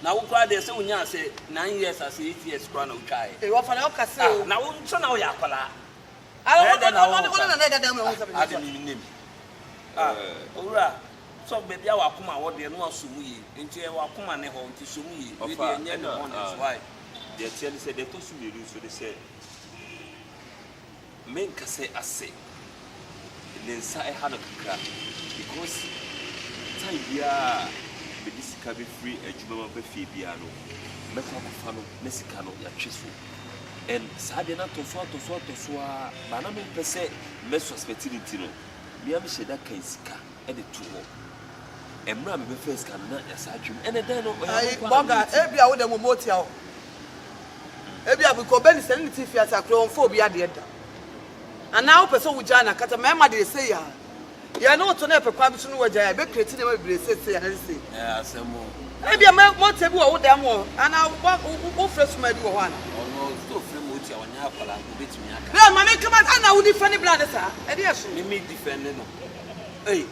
Now, Friday, so when I say 9 years as 8 years, crown of Kai. They offer Alcasa. Now, so now Yapala. I don't even name. Ora. So baby, I will come out there no sumi into a wakuma ne home to sumi. Why? They tell said they told me so they said men can say I say then say had a crack because time ya be this can be free a juma be fibiano meko fano mesikano ya chisu and sade na to so ba na me pese me suspectility no me am sheda kan sika e de to Emra me first can not as I dream. And then Boga, Ebia with a motel. Ebia because Bernice and Tiffy as a chromophobia the other. And now, person with Jana, Catamama, they say, you are not to never come to know what I be creating a bracelet. Yeah, some more. Maybe a more table or damn more, and I'll walk fresh my do one. Oh, no, so from which I will now beat me. No, Mamma, come on, I know defend the blood, sir. And yes, me defending. Hey.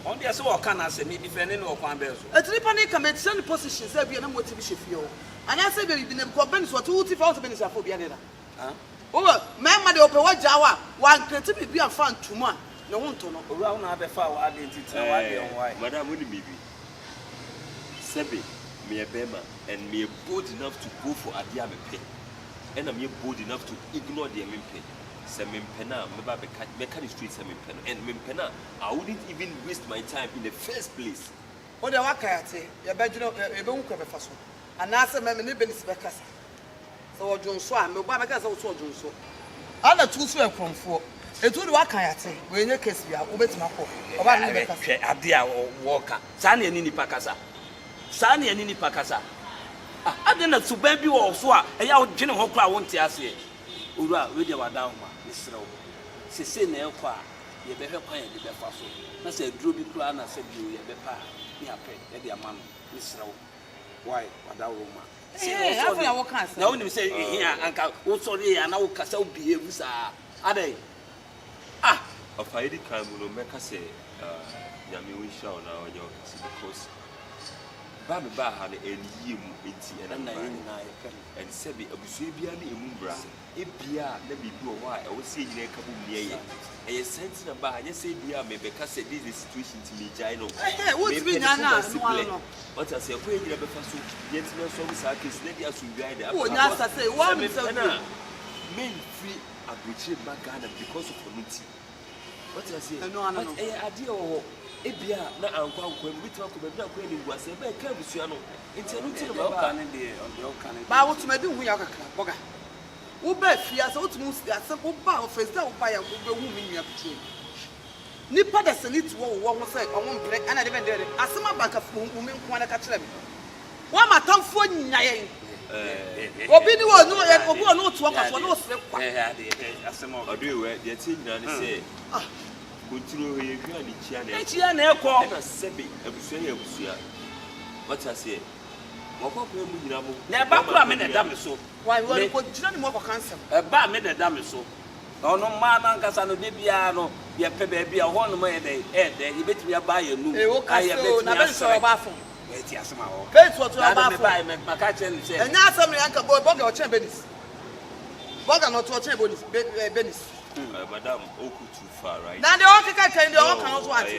On the so can I say me defending or Quambers. A tripani come at some positions, there be a motivation for you. And I say, we've been convinced what 2,000 minutes for Bianera. Oh, Mamma, the open what Jawa, one creativity be a fan too much. No one to know. Around have far identity. Madam, only maybe. Sebi, me a bema, and me bold enough to go for a diamepe. And I'm bold enough to ignore the Mimpe. Semimpena, mechanic street Semimpena, and Mimpena. I wouldn't even waste my time in the first place. What the Wakayate, your bedroom, a book of a fason. And answer my many Bernice Becassa. So John Swan, no Babagas also John So. Anna two swim from 4. It would Wakayate, when your case we are over to my home. Adia Walker, Sani and Nini Pacasa. Sani and Nini Pacasa. I didn't to baby or swap, and your general crowd won't say. Ura, we were down, Miss Row. She said, no, you better pay the Befaso. I said, Druby Clan, I said, you, your Bepa, me a pay, and your man, Miss Row. Why, without Roma? Now, when you say here, Uncle, also there, and I will cast out behaviors are they? Ah, of I did come to make us say, Yami, we shall now in your case because Baby Bahan and you, and Sebi, a Busibia, a Mumbra, a Pia, let me do a while. I will see you a couple of years. A sense of Bahan, you say, Bia, maybe because this is situation to me, Gino. What's been now? What I say, where you have a first, yet no so sarcastic, let us ride up. Oh, Nasa say, one men free a British Bagana because of community. What I say, no, idea. Ebia na ankwa nkwa mi twa ko bebia ko ni guase be ka busuano nti no ba kan de o kan ba wo tuma bi hu ya kakra boga wo ba fia se wo tuma si ase wo ba o festa wo ba ya wo be hu mi nua pete nipa da se ni tuwo wo ho se o mo mpre ana de be de asema banka fu mi nko na ka kire mi wa matamfo nyaye obi ni wo no ye obi no tuwo ka so no sre kwa asema odo we de ti nyina ni se Continue here, Chia Neko, and a sebi, a busia. What I say? Never made a damn so. Why, you put more cancer? A bad made a damn so. No, no, man, Casano de Biano, your baby, a 1 way a day, you bet me a buy a new. I have so a bathroom. That's what I buy my catcher and say, and now somebody can go bog or Bernice. Bogger not to a Bernice. Madam, Oku too far, right? Now the Okaka can do all kinds of what? I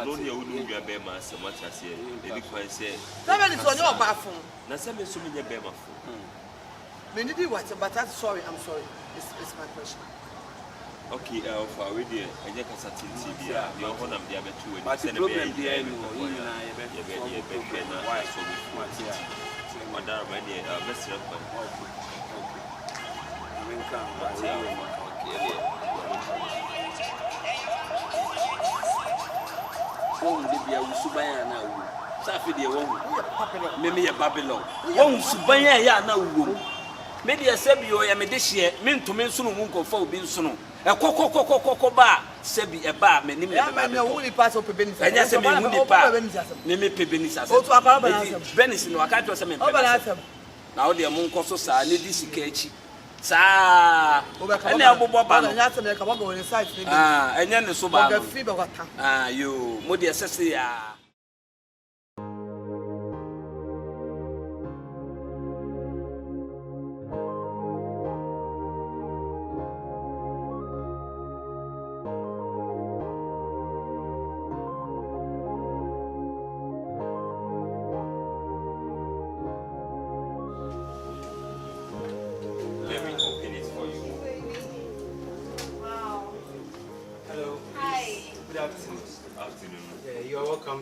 don't know who you are, Bema, so much as here. The liquid said, somebody's on your bathroom. Now, some is assuming your Bema. Many do what, but I'm sorry, it's my question. Okay, for already, I just a certain TV, your home, the other two, and but the problem the end, Madam, best Won't be a Subaya now. Safi, won't maybe a Babylon. Won't Subaya now. Maybe a Sebi or a Medici, mean to mention Munko for being soon. A coco bar, Sebi a bar, many only pass of Bernice. And yes, I mean, Bernice. Bernice, no, I can't was a now the Munko so need this catchy. Sa ene aboboba no nya teme ka boga woni site ni enye ne so ba no yo modi esese ya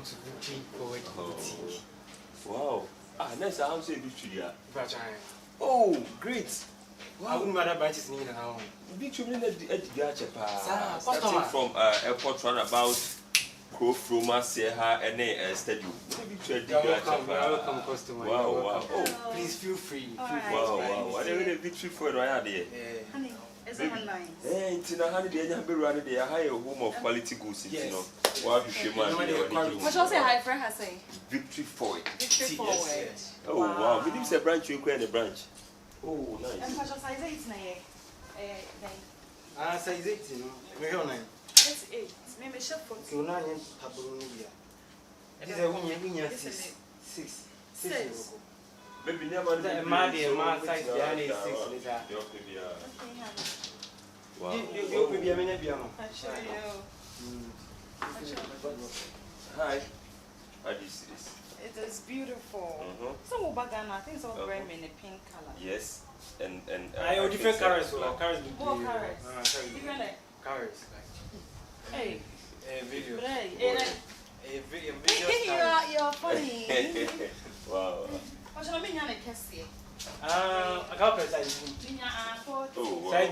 to Victory Poet Boutique. Wow. Next I'm saying Victory. Oh, great. I wouldn't matter branches in the home. Victory starting from airport run about Crow Froma, Seha, and Stadium. Welcome, customer. Wow. Oh, please feel free. Wow. What are you Victory for right here? Is it online? In a hundred days, I've been running the higher home of quality goods. You know, what you should What shall I say? Hi, friend, I say Victory for it. Victory forward. Oh, wow. We didn't say branch, you create a branch. Oh, nice. And what shall I say? It's size 8, you know. We're on 8. Maybe Shifo. So now you're Tabunia. It is a winner 6. Maybe never a man size behind 6. Wow. You could be a minute. Hi. How do you see this? It is beautiful. Some of Bagana, I think it's all very in a pink color. Yes. And I have different colors. Colors. More colors. Different colors. Hey. Video. You're funny. Wow. What should I mean? I can't see. I can't press side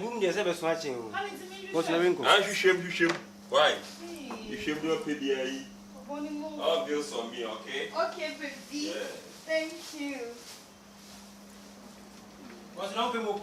boom. There's ever swatching. What's the wrinkle? You shame. Why? You shame your PDI. Obvious on me, okay? Okay, baby. Yeah. Thank you. What's the number? Move.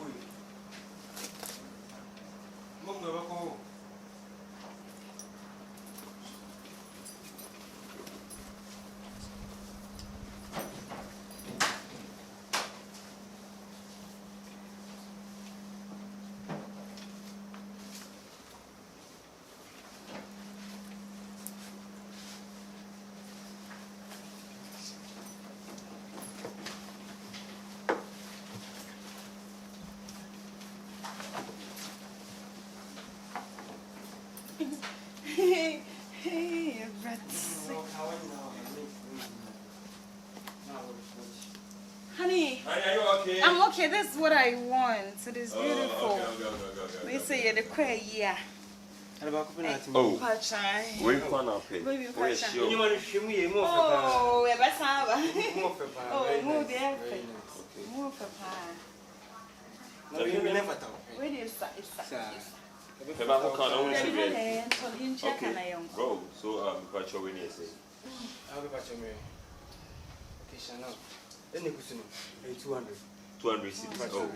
Hey, honey, are you okay? I'm okay. This is what I want. It is beautiful. Okay. They say you're the queer, yeah. Oh, where you want to pay? Where's your? Oh, we're better. Oh, move there. Move for pie. Where do you start? Okay, bro, so what you when you say? I'll be back to me. Okay, Chanel. Then you could 200 cities. Oh.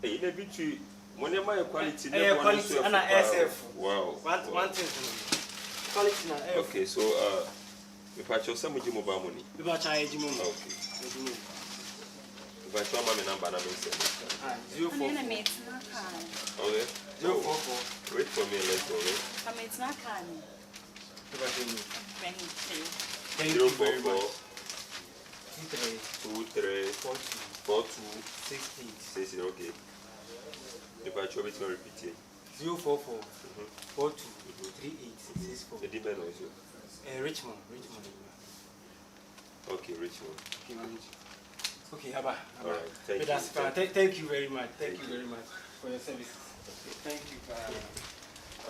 Hey, in a bit, when you buy quality, quality and SF. Wow. One thing. Quality and okay, so we purchase some of your mobile money. We purchase your mobile. Okay. If I show my number, I'm going to say 044. Okay. 044. Wait for me, let's go. It's not canny. 044 23 42 60. Okay. If I show it, to repeat it. 044 42 38 64. The demand also. Richmond. Okay, Richmond. Okay, Abba. All right. Thank you. Thank you very much. Thank you very much for your services. Thank you.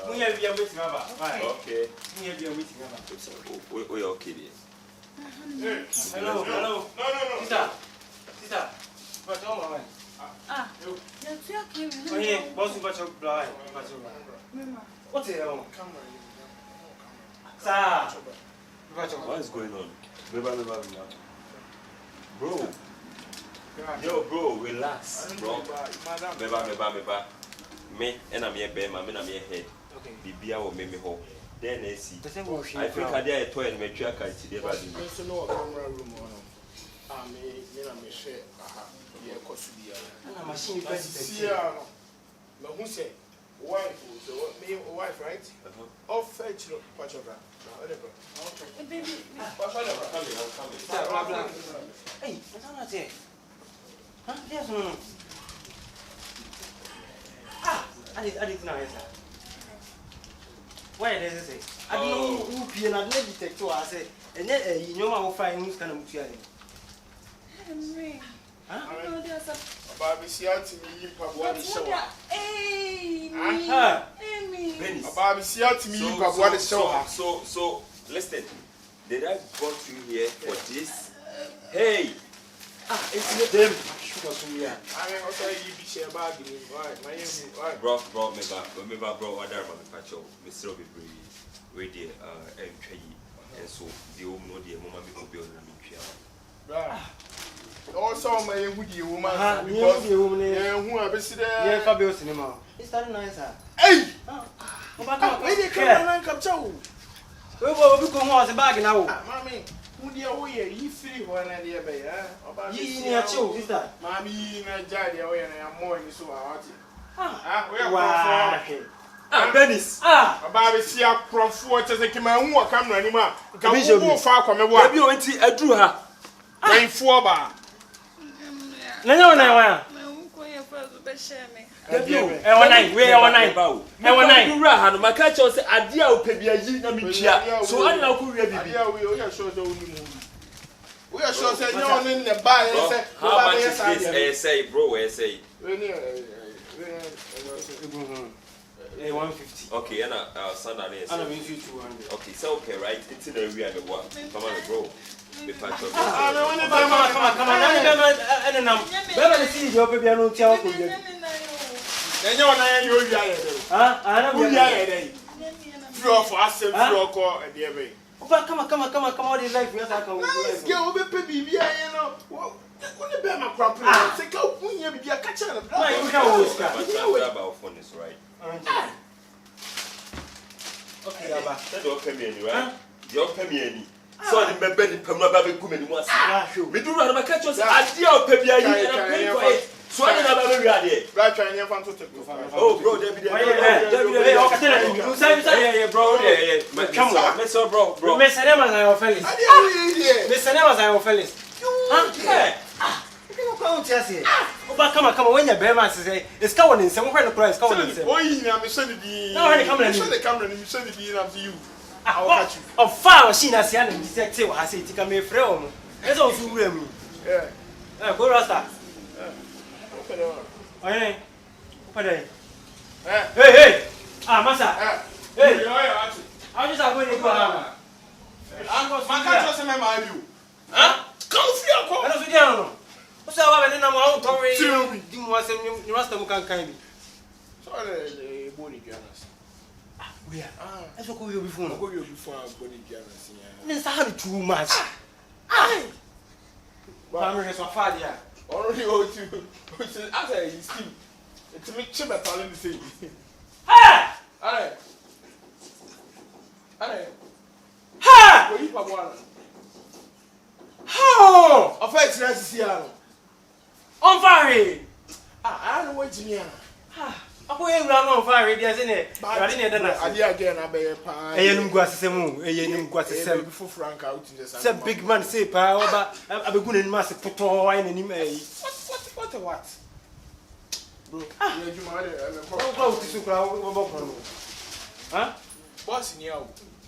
We have a meeting, Abba. Okay. We have a meeting, Abba. We okay there. Hello. No. Sister. What's on my mind? You're oh, yeah. Boss, what's your blind? What's it? Sir. What is going on? Bro. Yo, bro, relax, bro. Meba. Me, and I'm here, Ben, I'm here head. Okay. Bibia will make me whole. Then I see. I think I did a toy and make sure I can see the body. There's no camera room on. I may share. Yeah, Cosudia. And a machine president. No, who said? Wife, wife, right? Or fetch no patch of that. baby. I'm coming. Hey, what's on that here? Huh? Yes, no. I didn't know, sir. Why does it say? I don't know who be an detector. I say, and then you know, I'll find who's kind of mutual. Henry. Huh? No, there's a Barbie, see out to me, Papa. Hey, Bernice. Barbie, see out to me, Papa. So, listen. Did I got you here for this? Hey! It's them. I mean, also, you be share bag. Right. Bro, other manufacturer, Mr. Obi, ready, and so the old no, the moment we could be on the right. Also, my woody woman, because the woman who have been there. Yeah, Fabio Cinema. It's that nice, sir. Hey! Where they come and come to? We will become was a bag now. Mammy, who dear, you free one idea, baby? You need a chill, sister. Mammy, and Jaddy, and I'm more in so hot. Bernice. Barbie, see a profit as a command who come anymore. Come on, far come away. You went to drew her. I'm 4 bar. No. nine. We are nine. You are no my catch us adia opebia yi na me tua. So I na ko wi bibi. Adia we o ya show say oni mu. We are sure say you on in the buy say. How much is this? Say bro, say. 150. Okay, and son and I will give you 200. Okay, so okay, right? It's in the area of what? Come on, bro. Come on. Better see your baby and no tell you. Then you want you Huh? I know you are for us and you call and the way. Come on, this life. Yes, I can. Let's go over baby, you know. What about my crop? Take out when you be a catcher. About phone is right. Okay, Baba. That don't come in, right? You come in. So the baby come about the woman once. We do not have a catch us. I deal pebia for it. So I don't have a ready. Right, trying to find to oh, bro, David. Yeah, bro. Come on, let's go, bro. Miss Enemas, I offer it. Miss Enemas, I offer it. Come on, when your bear say it's coming in somewhere in the price. Come on, I'm sending the camera and you send it up to you. I'll catch you. Of far, she has seen and detective. I say, take me from. That's all you will me. Yeah, go Rasta. Hey, Massa. Hey, I just have to go. I'm going to say, my you. Huh? Come see your call. I don't know. What's up? I don't know. Sorry, you must have come kind. Sorry, Bonnie Jonas. We are. That's what you before. Go you before Bonnie Jonas. It's hard too much. I'm going to father. Already go to after his team. To make sure that talent the same. Ha! Alright. Ha! Go you Papa. How? Affect Rasiano. On fire! I don't know what you I'm going on fire, isn't it? I didn't again. I bear pie. I am going to say, before Frank out in the some big man say, power, but I'm going to mass put wine in him. What? Bro, you huh? Boss in here.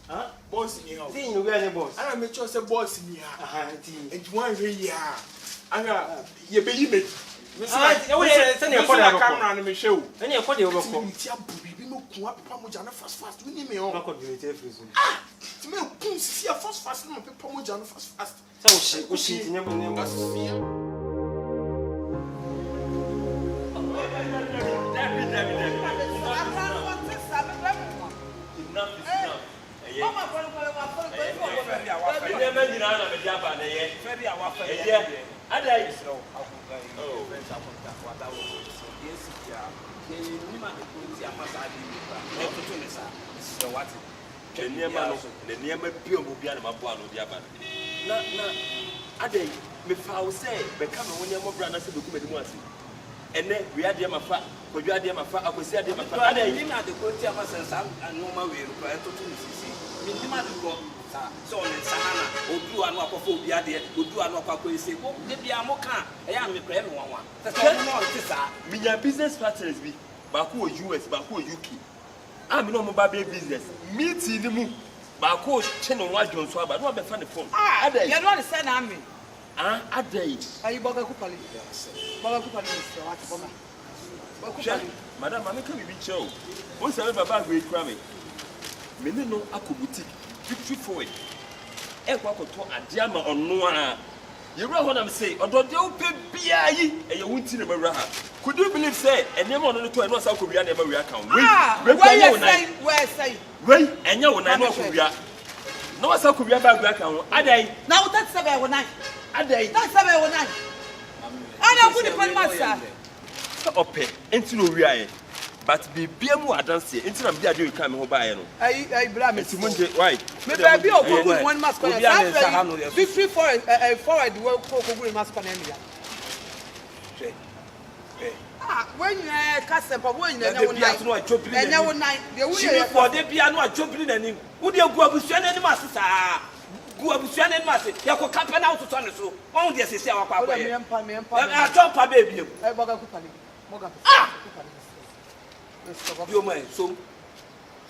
Huh? Boss in here. See, you get a boss. I make sure say boss in here. And one here. I got you be you. Send your camera and me show. And you're quite over. Fast. We need me on. To me, see a fast. No, people mojano fast. So she never. And then we had them a fat, but you had them a fat, I could say them a fat. I didn't have the quality of myself and no my way required to see. Minimal go so on Sahana, or do an aquaphobia, would do an aqua say, oh, maybe I'm okay. I am a prayer one. That's all. Me your business partners be Baku US, Baku UK. I'm no mobile business. Meet in the moon. Baku channel one John Swab, but not the funny phone. Ah, you don't understand, I mean. A day. Are you Boga Kupali? Madam, I can't be show. What's the bag great cramming? Menino Akubutik, victory for it. Equaco to a diamond on Noah. You know what I'm saying? Or don't you pay BIE and you won't see the Maraha? Could you believe, say, and never on the 2 and no South Korea never account? Where say? Wait, and you will not Korea. No South Korea bag account. A day. Now that's 7 night. A day. That's 7 night. I don't put the pen master. Okay, into no real. But be more advanced here. Into I'm there, you come home by. I blame it. Right. Maybe I be a one mask. Victory for a forward work for mask on Emilia. When you are custom, but when you are chopping, and now night, for the piano chopping and would you go up with any master? Go up with any master. You are camping out to turn so. Oh, yes, it's our papa. I talk, baby. Bio mai so.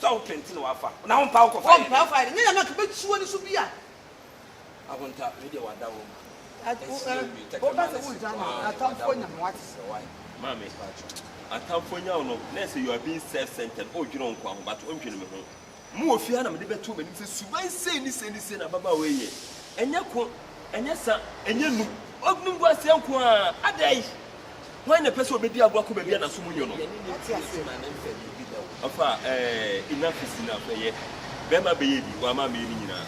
So penti na wafa. Na ho pa ko fa. Pa fa. Ni na na be chuo ni so bia. Agonta me de wada wo. Mami, atamfonya no, na say you are being self-centered. Oh, you don't kwa but o ntwene me ho. Mu ofia na me de beto mani se suban sei ni na baba we ye. Enya ko, enya sa, enya nu. Ognum gwa se nko a adai. Why na person obedi agwa ko bebia na so munyo no. Afa enough is enough ye. Bema be ye bi, wa ma me ni nyina.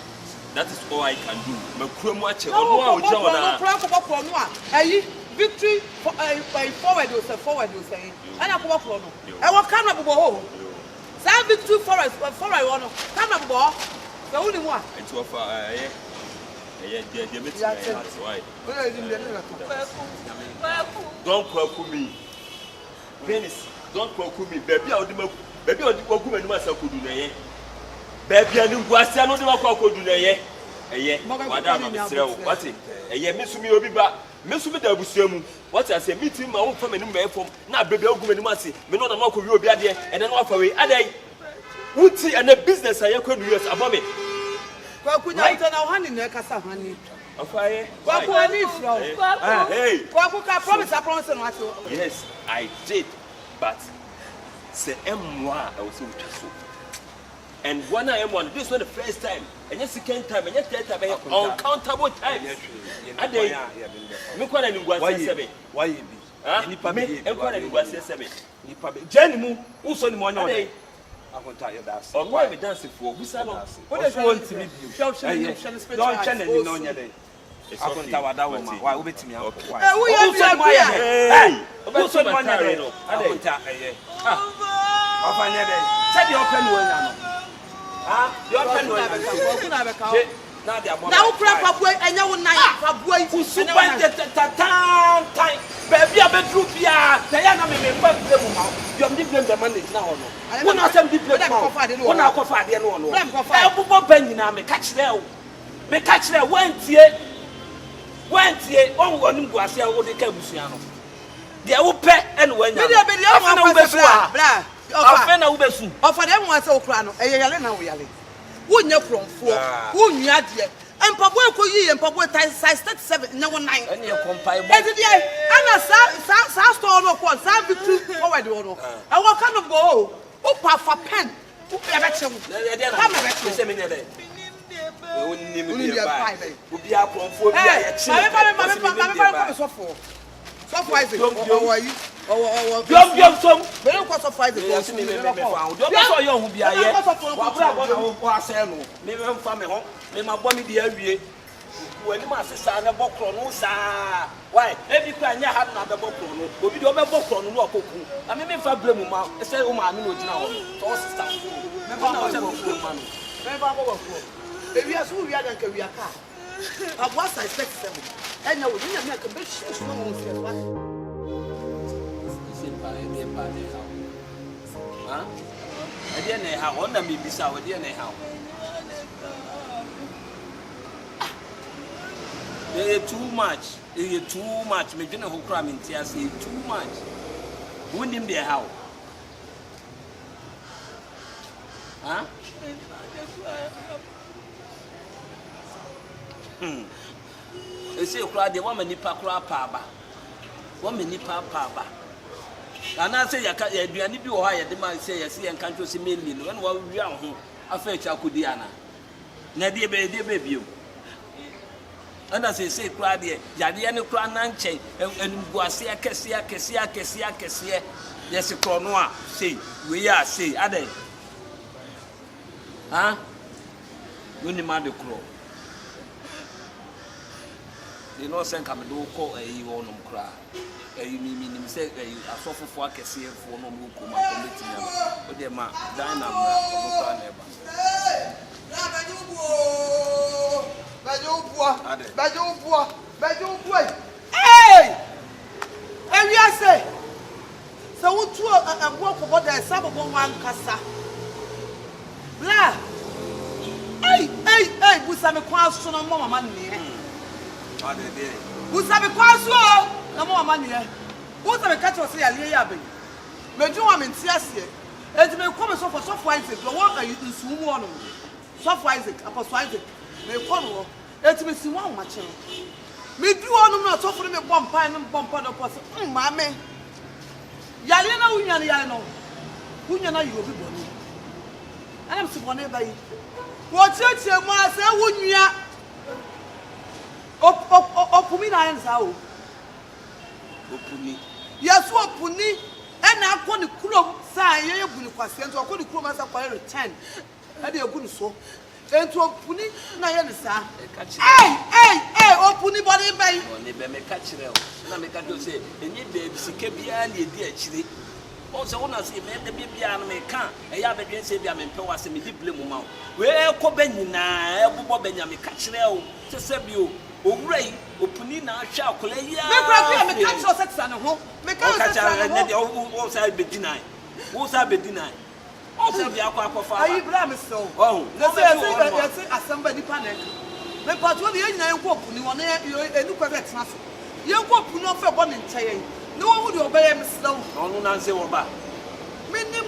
That is all I can do. Makromu ache ono a oja ona. No ayi victory forward you say. Ana ko bokro no. E wo kan bobo ho. Sa victory forward wono. Kan bobo. Se woni mu a. Enti ofa de meti why. Don't kwaku me. Bernice, don't kwaku me. Baby a odi kwaku me ni ma sa kodu na ye. Baby ani ngwase no de wakọ du na ye wada ma mesre wo wati mesumi obi ba mesumi da abusuamu wati ase meeting ma wo fa mani ma efom na baby agum ani mase me no na makọ wi obi ade ene na wafa we adai wuti ene business aye kwa US abome kwa kunya ita na ohani na kasa hani afaye kwa kwa ni from hey kwa ka promise no ati yes I did but say emwa I was so twaso. And one I am one. This was the first time, and the second time, and the third time, uncountable times. And they, me kwala ni ngwase sebe. Why you be? Me kwala ni ngwase sebe. Jenny mu, uso ni mwanya wale. Akonta ya dance. On why we dance for? Busa no. What does want to be? Don't channel ni no nyale. Akonta wada wo ma. Why obetimi am? Eh, wo ya bi ya. Hey, uso ni mwanya wale no. Akonta Ofanya dey. Say the open no nya no. You open no nya. Na dia bo. Na wo kra pabuai enya wo nan pabuai. Usuban tan. Baby abedru bia. Na ya na me mpa blame ma. You am blame the manage na ho no. Wo na asem di blame ma. Wo na akofa ade no no. E bubo ban nyina me ka kire wo. Me ka kire wantie on wonum guase a wo de ka busua no. De wo pe ene wanya. Afena wo besu a. Bra. Afena wo besu. Ofa de mo ase wo kra no. Eyale na wo yale. Wo nya kromfo. Wo nua de. Empabo ekoyi empabo size 37 na wo 9. Ene compile. Enti de ana sa store no ko sa victory forward wo no. E wo ka no go. Wo pa fa pen. Wo be be che wo. Ka me be che se me ne de. We wonnim be ba. Wo bia kromfo bia ye che. Ma so for. So for is it? Yom som. Me no ko so for is it? Yes me fa. Do be so yo hu bia ye. Wa bra go na wo asel no. Me mfa me ho. Me ma bo me dia awie. Wani ma sesa na bokro no sa. Why? Ebi kwa nya ha na be bokro no. Obi de o be bokro no Opoku. Na me mfa blame ma. E say o ma me no gina ho. So sister. Me fa na o se no fu ma no. Me fa go bokro. Ebi asu wi adan ka wi aka. Abwa size 37. Enya wo nya me ka be shi no mo se wa. Huh? I didn't know how on me be sour, dear how. They too much. They too much. Me didn't who cram in tears. Too much. Wouldn't him be how? Huh? They say, cry the woman nipa cry paba. Woman nipa paba. And I say, you need to hire the man say, I see and can't see me. When we are home, I fetch Akudiana. Nadia baby. And as I say, cry there, Yadiana cry nanche, and Guasia Cassia. Yes, a cronoa. Say, we are say, are they? Huh? When the man the crow. They know send come do call a you on cry. You mean say a sofa for Cassia for no more committing. But they ma dine Hey! And we are say, so what two and walk about the Sababo one cassa. Blah! Hey, Busame Quas no more money. Busame Quas no more money. What are the catch of say a lay? But you want me to see Enti me come so for Isaac. The one that you nsumu ono. So for Isaac, Apostle Isaac. Me come enti me si wan mache. Me du ono na so for me bompa no pose. Mama. Yale na unya yale no. Unya na you obi boni. Anam si boni ba yi. Wo tietie mu ase wunya. Opumi na yen sa o. Opuni. Yes, opuni. And I call the club, say, you will pass into a call the club as a quarter 10. And they are good so. And to a puni, Nayansa. Hey, opuni body bay. Only be me catch it out. And I can say, and you baby, see, Kebian, you dear chili. Also, when I say, man, the baby, I may come. I have against it, I am in power, and me blame mouth. Well, Cobenina, Elbow Benjamin, catch it out to save you. Ray, opuni na sha kole ya. Me bra me catch us at san ho. Me catch us wo say be deny. Wo say be deny. O say be akwa fa. Ayi bra me so. Oh. Na say asamba di panic. Me patwo de yin nan ko opuni won enu kwa be tena so. Yen ko opuni o fe bo ne nkyeye. Ne wo hu de obeye me so. Onu na say wo ba. Me nim.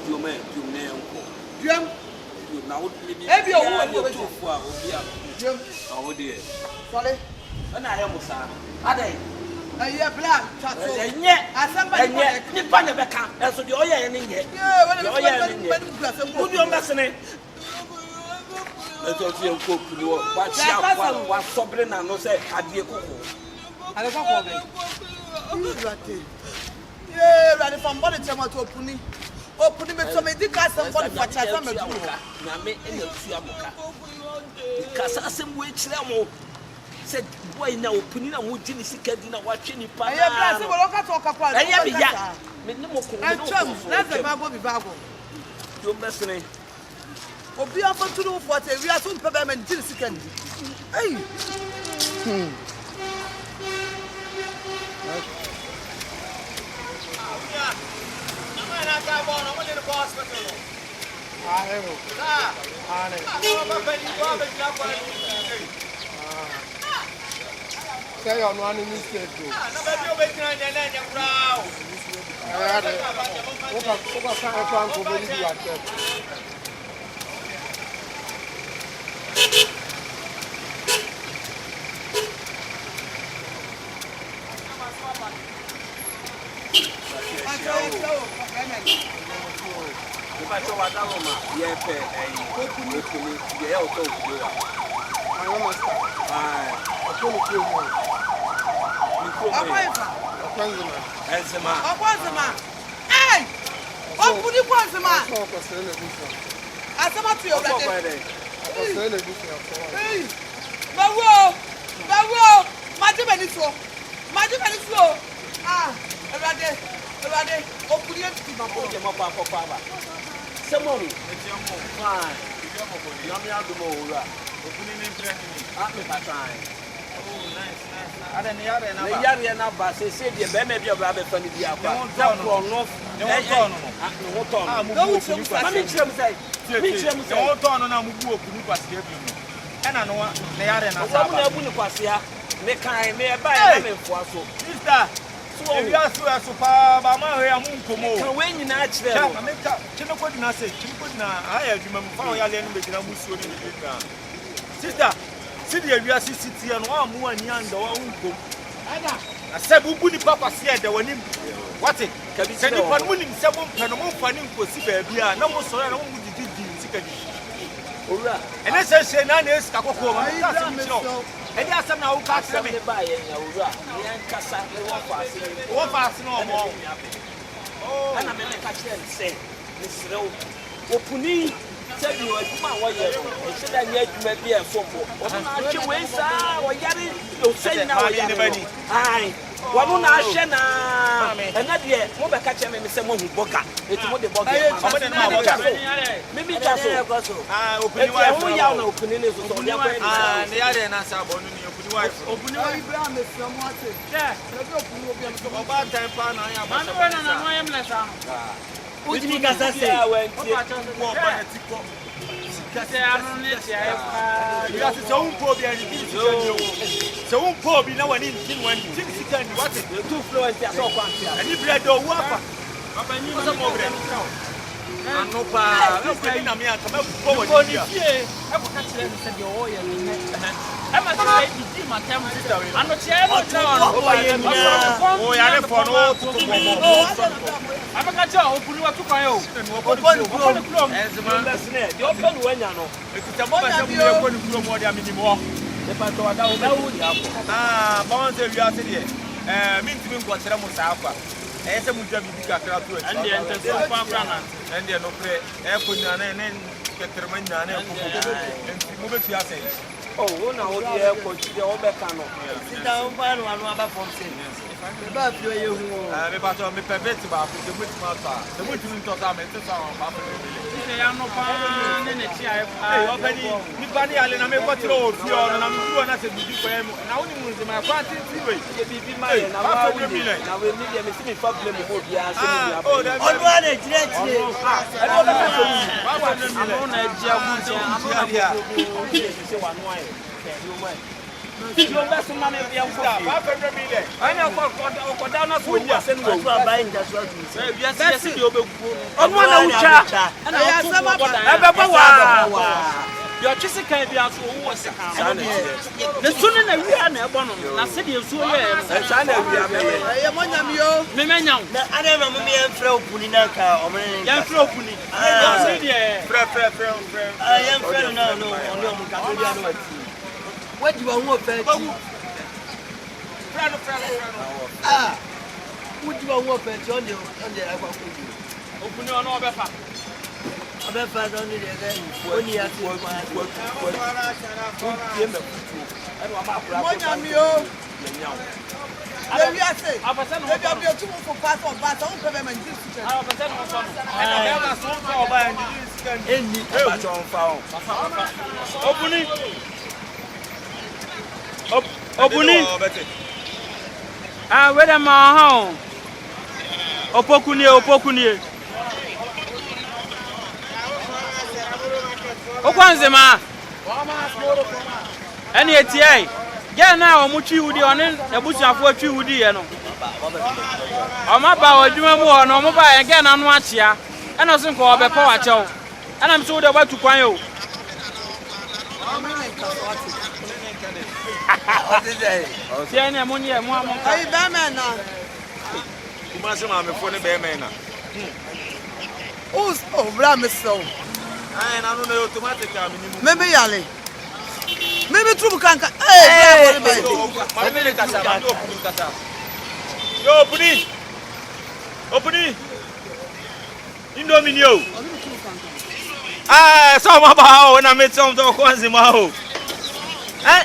Dio me enko. Diam. Na wo me bi. E bi o wo to fu a obi a. Diam. Oh dear. Sorry. Na ya musa. Adai. Ayi bra chatso. Enye. Asamba ni pa ne be ka. Eso de oye ne nye. Yeah, when Who you messing? Let's see enko opuni wo. Wa chia wa sobre na no say adie koko. Ale koko be. Yeah, run from body chama to opuni. Opuni me to me di ka somebody for chasa me do. Na me ene tu amoka. Kasa asem we kire mo. Said boy na opuni na mo gini sika di na wa twe ni pa na. Aye bra se wo ka to ka kwa. Aye be ya. Me ne mo ko. Let's the bago bi bago. You messing. Obi afantu no for te wi aso mpe be man gini sika ndi. Hey. Say your no any mistake. Na be bi obetina nyanya nya kura o. Oka kan ko be di atep. If I show what that woman, yeah, opuni, yeah, auto do that. I understand. Enzema. Hey! Opuni kwanzema. Asema tu yo brade. Hey! Bawo! Maji Bernice. Ah, brade. Opuni enti ma O je mo pa ba. Semonu. Fine. Yami adumo ora. Opuni ni mpre ni. Ah, me pa try. Oh, nice. Ada ni yare na ba. Le yare na ba se de be me bi obra be fani bi akwa. Ne won ton no. Mu bu opuni kwa. Mami chirem sai. Ne won ton no na mu bu opuni kwa se bi no. E na no ne yare na sa ba. Wo na bu ni kwase ya. Me kan me ba ya na me mfo aso. Sister. Ebi aso eso pa ba ma he amu nkomo. Kan we nyina kire Ja, no. ameka. Chime ko dina se, aya adwuma mu fa o ya le no be gina musuo ni be gina. Sister, sidi ewia sisi no amu ani anda wa nkom. Ada. Asabu bu ni papa se e da wani. What it? Kabi Can you put money in some pen mo fa ni nkosi ba bia na mo so na mo didi sika di. Ora. Ene se na na esika kokko ma ka se mi no. Edi asem na wo ka kire me. Me ba ye nya ora. Me ankasa me Wo fa ase no mo. Oh. Ana me ka kire nse. Me srew. Opuni sabi o adwuma wo ye no. E se da nya adwuma bi e fombo. O na ahwe we sa o yare o sei na o yare. Ai. Wo na ahwe na. Ena de mo be ka kire me se mo hu boga. Eti mo de boga. O de na boga. Me bi ta so. Ah, opuni wa. Eti ho ya na opuni ne so so ya kwa. Ah, ne yare na sa bo no ni opuni wa. Opuni wa Ibrahim me fi omo ate. Yeah. Na bi opuni obi am so. Oba time pa na ya ba. Manu bena na no yem lesa. Ujimi kasa se. Opa cha Wo ba na tiko. Kase anu ne ti aye pa. Ya se un po bi ani bi sika ni o. Se un po bi na wani ntin wani tin sika ni what? too fluent ya so kwantia. Ani bread o wa pa. Papa ni What's up, Mobre? no pa. Okay na me aka me forward here. E ko ka kire me say de o ye me. E ma say di matam. Ano che no no. Oh, ya le for no to mo. Abaka cha opunu watu kwa yo. Oponu klom. Ezema lesne. De open wanya no. Ekita mo ba se mu ye ko ni klom o de aminimo. E pa to wada o da wo di akọ. Ba won se wi ase de. Mintimi nko kire mo sa akwa. Ese mu dwa bibi kakra to e. Ande ente so pa bra na. Ande no pre e ko nyane ne keterma nyane ko ko. Enti mo betu ase. Oh, na o di e ko ti de o be ka no. Sit down pa no anu aba form say. Ba fi o ye hu. Me ba to me pebet ba ko de mutu ma ta. De mutu mi to ta me te sa ba fa me. Ise ya no pa ne chi ai pa. Eh o ba ni ba ni ale na me ko tro o fi o na me du na se bibi ko e mo. Na woni mu se ma kwa ti we. Ye bibi ma ye na wa wi. Na we mi de me si me fa blame mo bia se mi ya. Onu ana jire jire. E no da so wi. Ba fa me mi le. Amo na ji agu je. Amo na ko se wa no ai. Yo mai. Yo ba so ma me bia ko. Ba fa me le. Anya ko da na so wi ase no. Ba ba inja so atu. Eh bia se se de obeguo. Onu na ucha. Ana ya sama ba. E be ba wa. Yo twese kan bia so wo se kan. Ne sunu na wi na e bo no. Na se de so ye. Sa na wi ame. Ye mo nyam yo. Me menyaw. Na ana na mo me enfra opuni na ka o me. Ya mfra opuni. Ya se de. Pre. Ya enfra no no oni o mo ka to dia no ati. Waji wa ho fa ti. Ah. Waji wa ho fa ti onde agba ko di. Opuni ono obefa. Obefa don ni de oni ya ti. Mo nyam yo. Lewi ase. Abasa no. Lewi abi otu mo for pass on ba so on pe be man ji su. Abasa no so. E na be na so fa oba en di sika ni. Eni Ba chon fa on. Opuni. Opuni. Ah, we da ma ha. Opoku ni. Okwanze ma. Eni etie. Ge na o mu twi wudi one ebusuafo atwi wudi ye no. O ma ba odwuma mu ho no mo ba ye ge na no achia. E no so nko obepa wa chew. E na mso de batu kwan yo. Tie na mo nye mo amon. Ai ba me na. Kuma se ma me fo ne be me na. Oh, bra me so. Ai na no na automatic am ni mu. Me be yale. Me be tru kanka. Eh, bra Ma me le kasa ba do kasa. Yo Opuni. Indomie ni o. Ah, so ma ba o na me tsom to ko nzi ma o. Eh?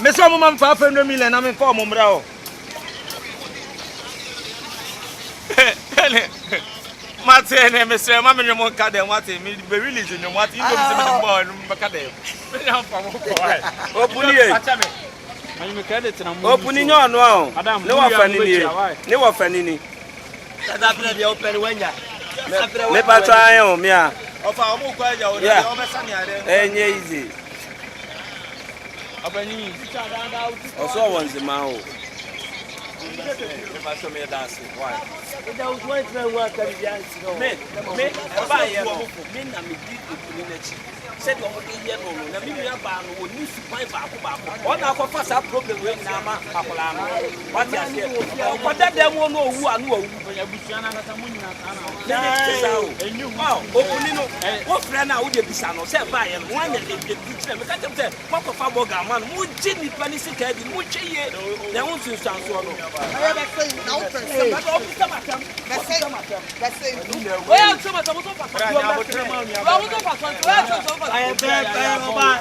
Me so mo ma fa fa no million na me fa mo mra o. Mate me se ma me mo ka dem mate me be release no mate Indomie se me dem ba no ka dem. Me na fa mo ko ai. Opuni e. Opuni nyo no a. Ne wa fa ni ni. Ne wa fa ni ni. Sada pre de open wanya. Me pa try o me a. Ofa o mo ko aja o de o be sani ade. Enye easy. Abani. Oso wonzi ma o. Me pa so me dance. Why? Da us one friend wa ka bi an si no. Me ba ye no. Me na me di Opuni na chi. Said o mo dey no no. Na me nua ba no oni supan ba ko. O na akwa sa problem we na ma akola no. What ya say? O da dem no owu anu owu. Abusuana na ta munyi na ta na. Enyu. Opuni no. Wo frɛ na wo de bisa no. Say ba ye no. Wan ye de kire me ka tem say ko fa boga man. Mu ji ni pani sika bi. Mu twe ye. Na wo nsu sanso no. Ai be say na o person. Ba do bisa matam. Be say. We am so matam so fa. Bra nya bo tre ma nua. Wa wo to pass on. Wa to pass. Ai be oba.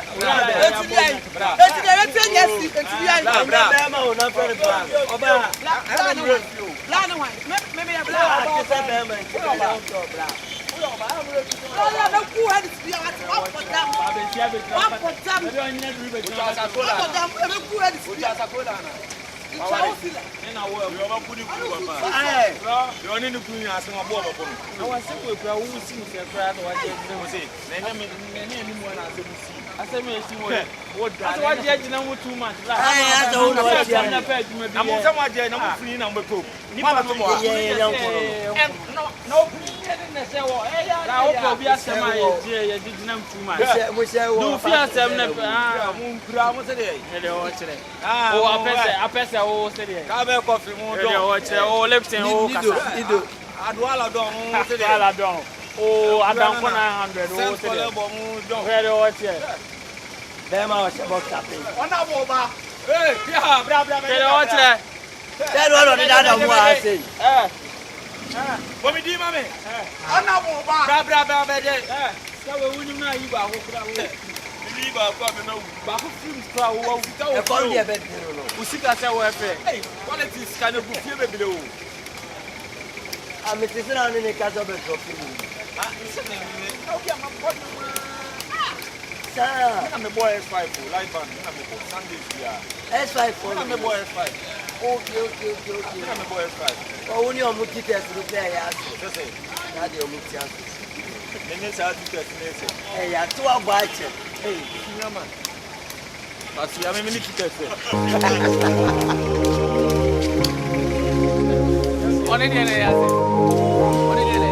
Eti bi ai. Eti de eti nyasi. Eti bi ai. Be ma o na fere ba. Oba. La no one. Me ya bla. Ati se be ma. Bra. La na ku ha di bi ati wa for dam. Wa for dam. Be onye na duru be Wa for dam. E be ku ha di bi. na wo yo ba kudi ku ba ma Ai. yo ni ni ku nya ase ma bo ba ko no na wa se ko kura wo si mu se kura to wa je ni mo se na nya me ni mo na ase mu si ase me si wo da ase wa je gina mu too much la Ai ase wo no wa je na pa adwuma bi na mo se mo je na mo firi na mo ko ni pa to mo ye na ko no No, na opo bi asem aye ye didina mtuma. Mo se wo. Do fi asem na Mo nkura mo se de. e de o kire. O apese o se de. Ka be coffee mo E de o kire o lifting o kasa. Ido. Adwala don mo se de. Ala don. O adan ko 900 o se de. mo don. E de o kire. Dem a se box up. Ona bo ba. Eh, ya, bra. E de o kire. Tell one of the dad of what I say. Bomi di mame. Ona bo ba. Bra be de. Sa we wunu na yi ba ho kura wo. Bi ba ko me na wu. Ba ho film kura wo wo. E come there bed no. Usika se wo efe. Hey, quality scan go fie be bele o. I'm sitting on in the castle bed for you. Ah, se me ni. O bi am bo ni. Sir, Na me boy S5 live band. Na me boy Sunday here. S5 for Na me boy S5. Okay. Na me boy S5. Oh, when you muti test to play ya. Se. Na de muti an. Nene sa ti test ni se. Eh, ya to agbache. Hey, kinyama. Asi ya me ni ti test. One day ya se.